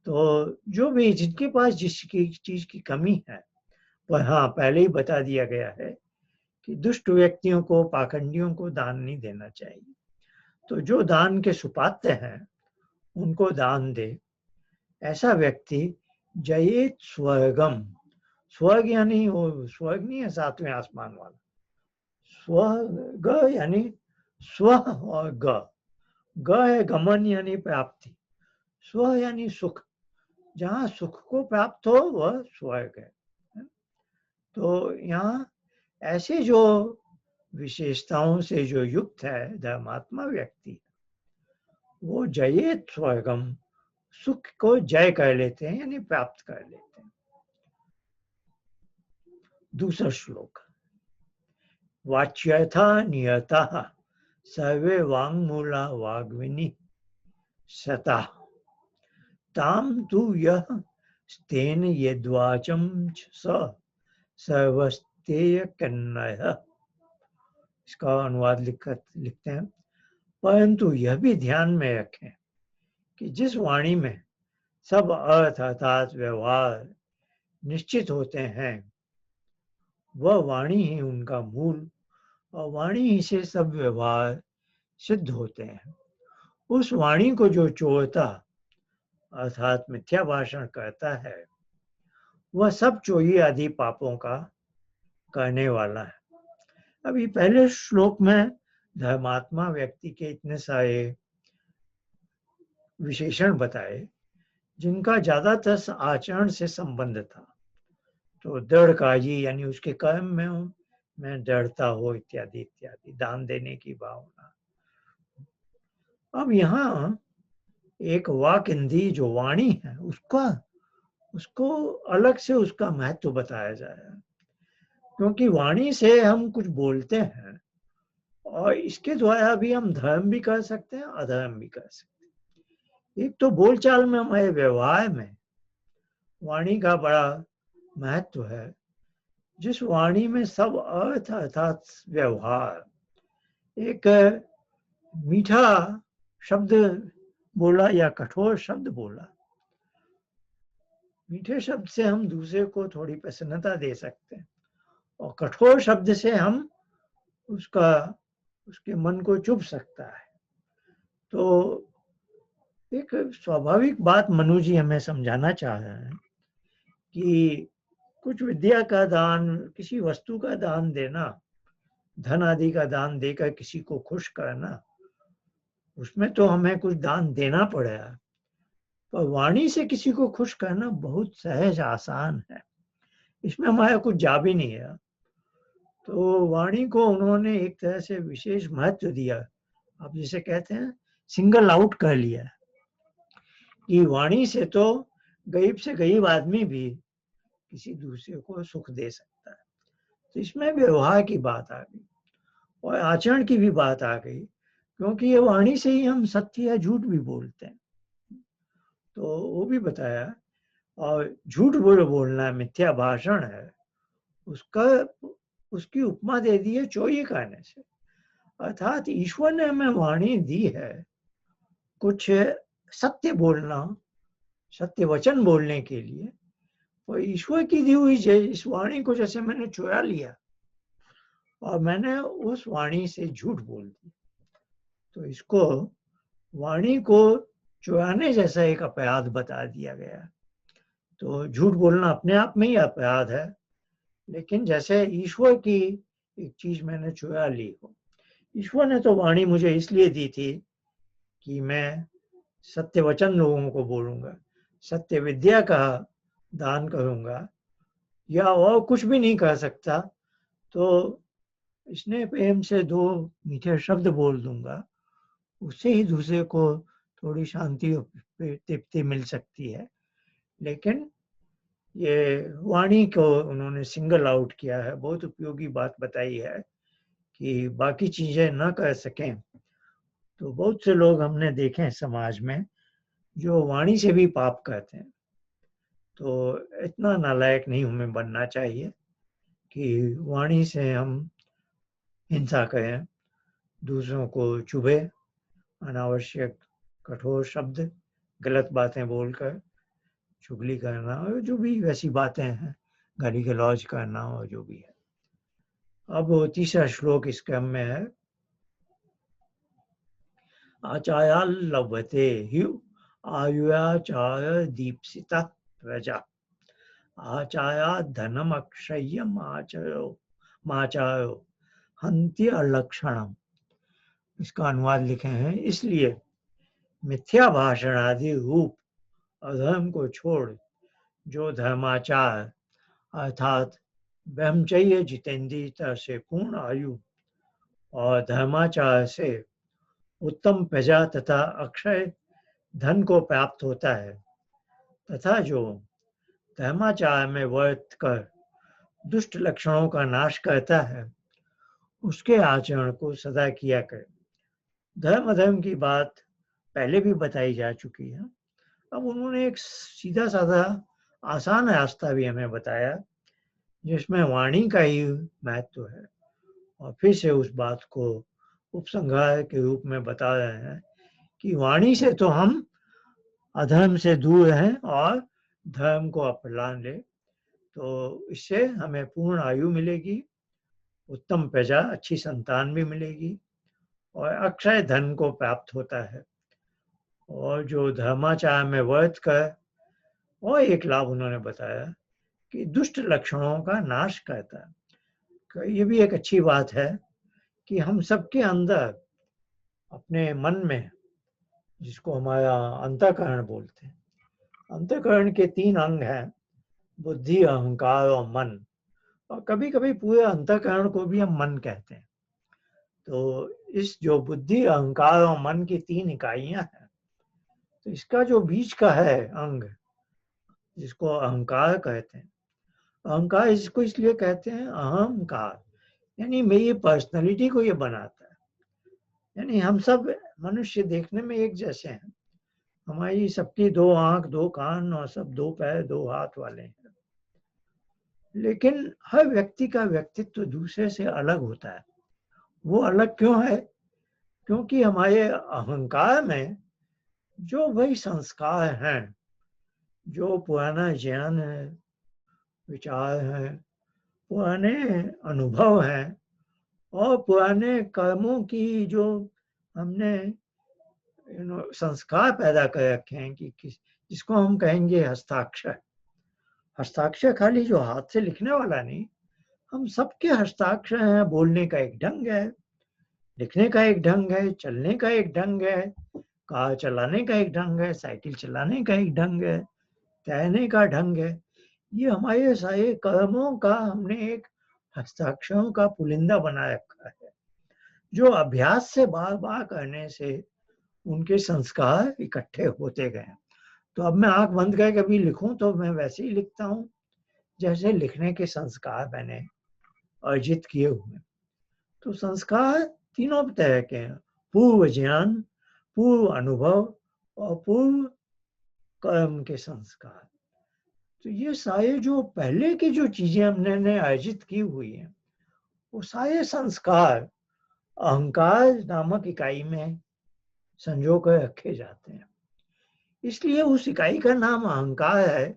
तो जो भी जिनके पास जिस चीज की कमी है, वह हाँ पहले ही बता दिया गया है कि दुष्ट व्यक्तियों को, पाखंडियों को दान नहीं देना चाहिए। तो जो दान के सुपात्र हैं उनको दान दे। ऐसा व्यक्ति जयेत स्वर्गम, स्वर्ग यानी वो स्वर्ग नहीं है सातवें आसमान वाला, स्वर्ग यानी स्व और ग है गमन यानी प्राप्ति, स्व यानी सुख, जहाँ सुख को प्राप्त हो वह स्वर्ग है। तो यहाँ ऐसे जो विशेषताओं से जो युक्त है धर्मात्मा व्यक्ति, वो जयेत स्वर्गम, सुख को जय कर लेते हैं यानी प्राप्त कर लेते हैं। दूसरा श्लोक, वाच्यथा नियता सर्वे वाङ्मूला वाग्विनी सता ताम तु यह स्तेन यद्वाचम स सर्वस्तेय कन्नय। इसका अनुवाद लिखते हैं, परंतु यह भी ध्यान में रखें कि जिस वाणी में सब अर्थ अर्थात व्यवहार निश्चित होते हैं, वह वाणी ही उनका मूल, और वाणी ही से सब व्यवहार सिद्ध होते हैं। उस वाणी को जो चोरता अर्थात मिथ्या भाषण करता है, वह सब चोरी आदि पापों का करने वाला है। अभी पहले श्लोक में धर्मात्मा व्यक्ति के इतने सारे विशेषण बताए जिनका ज्यादातर आचरण से संबंध था। तो दृढ़ कायी यानी उसके कर्म में दृढ़ता हो इत्यादि इत्यादि, दान देने की भावना। अब यहाँ एक वाक इंद्री जो वाणी है उसको अलग से उसका महत्व बताया जा रहा है, क्योंकि वाणी से हम कुछ बोलते हैं और इसके द्वारा भी हम धर्म भी कर सकते हैं, अधर्म भी कर सकते हैं। एक तो बोलचाल में, हमारे व्यवहार में वाणी का बड़ा महत्व है। जिस वाणी में सब अर्थ अर्थात व्यवहार, एक मीठा शब्द बोला या कठोर शब्द बोला, मीठे शब्द से हम दूसरे को थोड़ी प्रसन्नता दे सकते हैं और कठोर शब्द से हम उसका उसके मन को चुभ सकता है। तो एक स्वाभाविक बात मनु जी हमें समझाना चाह रहे हैं कि कुछ विद्या का दान, किसी वस्तु का दान देना, धन आदि का दान देकर किसी को खुश करना, उसमें तो हमें कुछ दान देना पड़ेगा। पर वाणी से किसी को खुश करना बहुत सहज आसान है, इसमें हमारा कुछ जा भी नहीं है। तो वाणी को उन्होंने एक तरह से विशेष महत्व दिया, आप जिसे कहते हैं सिंगल आउट कर लिया कि वाणी से तो गरीब से गरीब आदमी भी किसी दूसरे को सुख दे सकता है। तो इसमें व्यवहार की बात आ गई और आचरण की भी बात आ गई, क्योंकि ये वाणी से ही हम सत्य या झूठ भी बोलते हैं। तो वो भी बताया। और झूठ बोलना मिथ्या भाषण है, उसका उसकी उपमा दे दी है चोरी करने से। अर्थात ईश्वर ने हमें वाणी दी है कुछ सत्य बोलना, सत्य वचन बोलने के लिए, और ईश्वर की दी हुई इस वाणी को जैसे मैंने चुरा लिया और मैंने उस वाणी से झूठ बोल दिया, तो इसको वाणी को चुराने जैसा एक अपराध बता दिया गया। तो झूठ बोलना अपने आप में ही अपराध है, लेकिन जैसे ईश्वर की एक चीज मैंने चुरा ली हो। ईश्वर ने तो वाणी मुझे इसलिए दी थी कि मैं सत्य वचन लोगों को बोलूंगा, सत्य विद्या का दान करूंगा, या और कुछ भी नहीं कर सकता तो स्नेह प्रेम से दो मीठे शब्द बोल दूंगा, उससे ही दूसरे को थोड़ी शांति और तृप्ति मिल सकती है। लेकिन ये वाणी को उन्होंने सिंगल आउट किया है, बहुत उपयोगी बात बताई है कि बाकी चीजें ना कर सकें। तो बहुत से लोग हमने देखे हैं समाज में जो वाणी से भी पाप करते हैं। तो इतना नालायक नहीं हमें बनना चाहिए कि वाणी से हम हिंसा करें, दूसरों को चुभे, अनावश्यक कठोर शब्द, गलत बातें बोलकर चुगली करना और जो भी वैसी बातें हैं, गाली गलौज करना और जो भी है। अब तीसरा श्लोक इस क्रम में है। आचार्या लभते हि आयुराचार दीप्सिता प्रजा, आचार्या धनम अक्षय्यम आचरो माचारो हंत्य अलक्षणम। इसका अनुवाद लिखे हैं, इसलिए मिथ्या भाषण आदि रूप अधर्म को छोड़ जो धर्माचार अर्थात ब्रह्मचर्य जितेंद्रियता से पूर्ण आयु और धर्माचार से उत्तम प्रजा तथा अक्षय धन को प्राप्त होता है, तथा जो धर्माचार में वर्त कर दुष्ट लक्षणों का नाश करता है, उसके आचरण को सदा किया करे। धर्म अधर्म की बात पहले भी बताई जा चुकी है। अब उन्होंने एक सीधा साधा आसान रास्ता भी हमें बताया जिसमें वाणी का ही महत्व है, और फिर से उस बात को उपसंहार के रूप में बता रहे हैं कि वाणी से तो हम अधर्म से दूर रहें और धर्म को अपनान ले, तो इससे हमें पूर्ण आयु मिलेगी, उत्तम प्रजा, अच्छी संतान भी मिलेगी और अक्षय धन को प्राप्त होता है। और जो धर्माचार में वर्त कर, और एक लाभ उन्होंने बताया कि दुष्ट लक्षणों का नाश करता है। ये भी एक अच्छी बात है कि हम सबके अंदर अपने मन में, जिसको हमारा अंतःकरण बोलते हैं, अंतःकरण के 3 अंग हैं, बुद्धि, अहंकार और मन। और कभी कभी पूरे अंतःकरण को भी हम मन कहते हैं। तो इस जो बुद्धि, अहंकार और मन की 3 इकाइयां हैं, तो इसका जो बीच का है अंग, जिसको अहंकार कहते हैं, अहंकार इसको इसलिए कहते हैं अहंकार, यानी मेरी पर्सनैलिटी को ये बनाता है। यानी हम सब मनुष्य देखने में एक जैसे हैं, हमारी सबकी 2 आंख, 2 कान और सब 2 पैर, 2 हाथ वाले हैं, लेकिन हर व्यक्ति का व्यक्तित्व दूसरे से अलग होता है। वो अलग क्यों है? क्योंकि हमारे अहंकार में जो वही संस्कार हैं जो पुराना ज्ञान है, विचार है, पुराने अनुभव हैं और पुराने कर्मों की जो हमने संस्कार पैदा कर रखे हैं कि जिसको हम कहेंगे हस्ताक्षर। हस्ताक्षर खाली जो हाथ से लिखने वाला नहीं, हम सबके हस्ताक्षर हैं। बोलने का एक ढंग है, लिखने का एक ढंग है, चलने का एक ढंग है, कार चलाने का एक ढंग है, साइकिल चलाने का एक ढंग है, तैरने का ढंग है। ये हमारे सारे कर्मों का हमने एक हस्ताक्षरों का पुलिंदा बना रखा है, जो अभ्यास से बार बार करने से उनके संस्कार इकट्ठे होते गए। तो अब मैं आंख बंद करके कभी लिखूं तो मैं वैसे ही लिखता हूं जैसे लिखने के संस्कार मैंने अर्जित किए हुए। तो संस्कार तीनों तरह के हैं, पूर्व ज्ञान, पूर्व अनुभव और पूर्व कर्म के संस्कार। तो ये सारे जो पहले की जो चीजें हमने अर्जित की हुई हैं, वो सारे संस्कार अहंकार नामक इकाई में संजो कर रखे जाते हैं। इसलिए उस इकाई का नाम अहंकार है,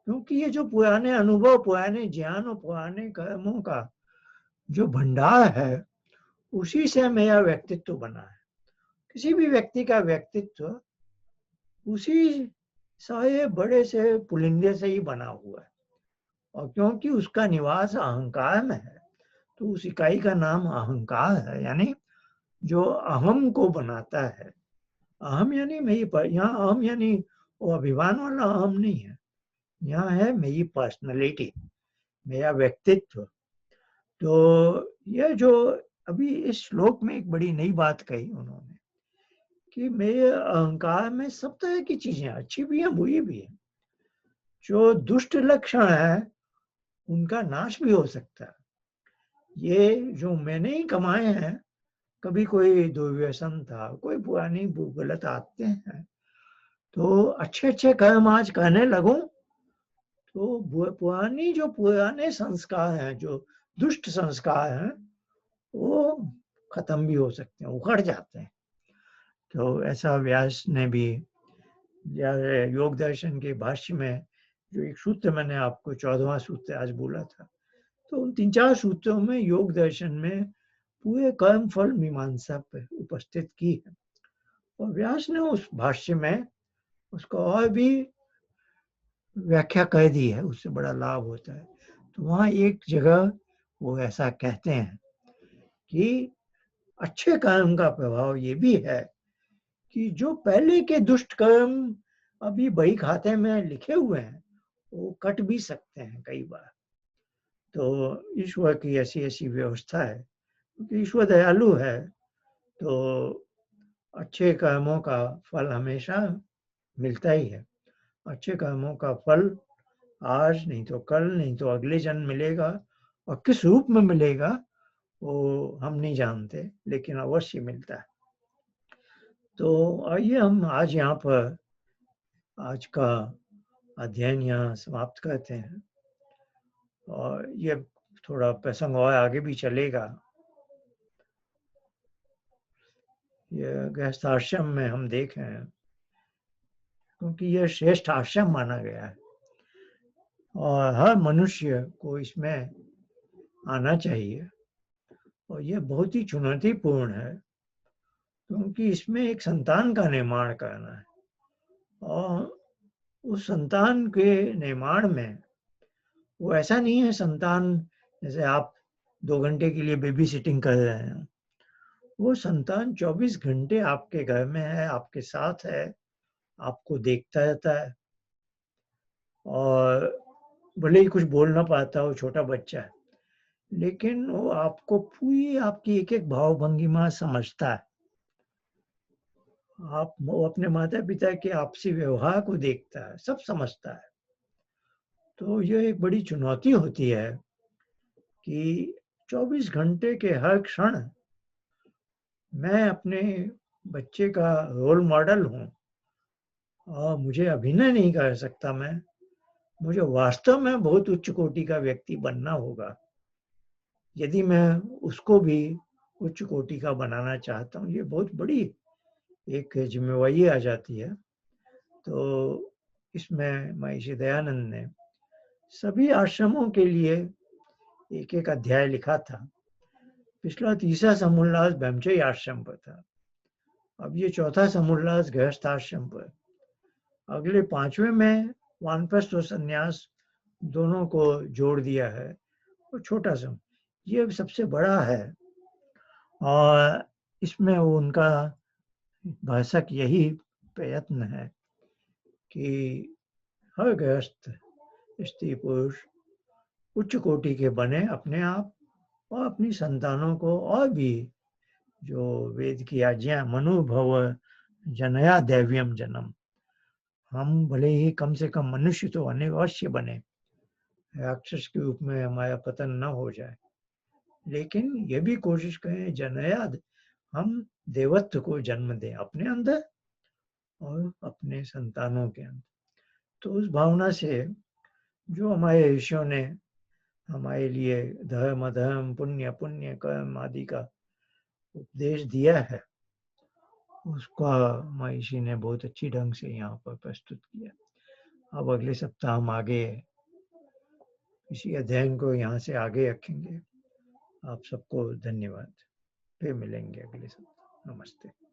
क्योंकि ये जो पुराने अनुभव, पुराने ज्ञान और पुराने कर्मों का जो भंडार है, उसी से मेरा व्यक्तित्व बना है। किसी भी व्यक्ति का व्यक्तित्व उसी सारे बड़े से पुलिंदे से ही बना हुआ है, और क्योंकि उसका निवास अहंकार में है, तो उस इकाई का नाम अहंकार है, यानी जो अहम को बनाता है। अहम यानी मेरी पर, यहाँ अहम यानी वो अभिमान वाला अहम नहीं है, यहाँ है मेरी पर्सनैलिटी, मेरा व्यक्तित्व। तो यह जो अभी इस श्लोक में एक बड़ी नई बात कही उन्होंने कि मेरे अहंकार में सब तरह की चीजें अच्छी भी हैं, बुरी भी हैं। जो दुष्ट लक्षण है उनका नाश भी हो सकता है। ये जो मैंने ही कमाए हैं, कभी कोई दुर्व्यसन था, कोई पुरानी गलत आदतें हैं, तो अच्छे अच्छे कर्म आज करने लगूं तो पुरानी जो पुराने संस्कार हैं, जो दुष्ट संस्कार हैं, वो खत्म भी हो सकते हैं, उखड़ जाते हैं। तो ऐसा व्यास ने भी योग दर्शन के भाष्य में जो एक सूत्र मैंने आपको 14वां सूत्र आज बोला था, तो उन 3-4 सूत्रों में योग दर्शन में पूरे कर्म फल मीमांसा पे उपस्थित की है, और व्यास ने उस भाष्य में उसको और भी व्याख्या कर दी है, उससे बड़ा लाभ होता है। तो वहाँ एक जगह वो ऐसा कहते हैं कि अच्छे कर्म का प्रभाव ये भी है कि जो पहले के दुष्ट कर्म अभी बही खाते में लिखे हुए हैं, वो कट भी सकते हैं कई बार। तो ईश्वर की ऐसी ऐसी व्यवस्था है, क्योंकि ईश्वर दयालु है, तो अच्छे कर्मों का फल हमेशा मिलता ही है। अच्छे कर्मों का फल आज नहीं तो कल, नहीं तो अगले जन्म मिलेगा, और किस रूप में मिलेगा वो हम नहीं जानते, लेकिन अवश्य मिलता है। तो आइए हम आज यहाँ पर आज का अध्ययन यहाँ समाप्त करते हैं, और ये थोड़ा प्रसंग और आगे भी चलेगा। ये गृहस्थ आश्रम में हम देख रहे हैं, क्योंकि यह श्रेष्ठ आश्रम माना गया है और हर मनुष्य को इसमें आना चाहिए, और यह बहुत ही चुनौतीपूर्ण है, क्योंकि इसमें एक संतान का निर्माण करना है, और उस संतान के निर्माण में वो ऐसा नहीं है संतान जैसे आप 2 घंटे के लिए बेबी सिटिंग कर रहे हैं। वो संतान 24 घंटे आपके घर में है, आपके साथ है, आपको देखता रहता है, और भले ही कुछ बोल ना पाता हो, छोटा बच्चा है, लेकिन वो आपको पूरी आपकी एक एक भाव भंगिमा समझता है। वो अपने माता पिता के आपसी व्यवहार को देखता है, सब समझता है। तो ये एक बड़ी चुनौती होती है कि 24 घंटे के हर क्षण मैं अपने बच्चे का रोल मॉडल हूँ, और मुझे अभिनय नहीं कर सकता मैं, मुझे वास्तव में बहुत उच्च कोटि का व्यक्ति बनना होगा यदि मैं उसको भी उच्च कोटि का बनाना चाहता हूँ। ये बहुत बड़ी एक जिम्मेवारी आ जाती है। तो इसमें महर्षि दयानंद ने सभी आश्रमों के लिए एक एक अध्याय लिखा था। पिछला तीसरा समोल्लास ब्रह्मचर्य आश्रम पर था, अब ये चौथा समोल्लास गृहस्थ आश्रम पर। अगले 5वें में वानप्रस्थ और संन्यास दोनों को जोड़ दिया है, और छोटा सा ये सबसे बड़ा है, और इसमें वो उनका भरसक यही प्रयत्न है कि हर गृहस्थ स्त्री पुरुष उच्च कोटि के बने अपने आप और अपनी संतानों को, और भी जो वेद की आज्ञा मनुभव जनया दैव्यम जन्म, हम भले ही कम से कम मनुष्य तो अवश्य बने, राक्षस के रूप में हमारा पतन न हो जाए, लेकिन ये भी कोशिश करें जनया, हम देवत्व को जन्म दें अपने अंदर और अपने संतानों के अंदर। तो उस भावना से जो हमारे ऋषियों ने हमारे लिए धर्म अधर्म पुण्य पुण्य कर्म आदि का उपदेश दिया है, उसका महर्षि ने बहुत अच्छी ढंग से यहाँ पर प्रस्तुत किया। अब अगले सप्ताह हम आगे इसी अध्ययन को यहाँ से आगे रखेंगे। आप सबको धन्यवाद, फिर मिलेंगे अगले सप्ताह। नमस्ते।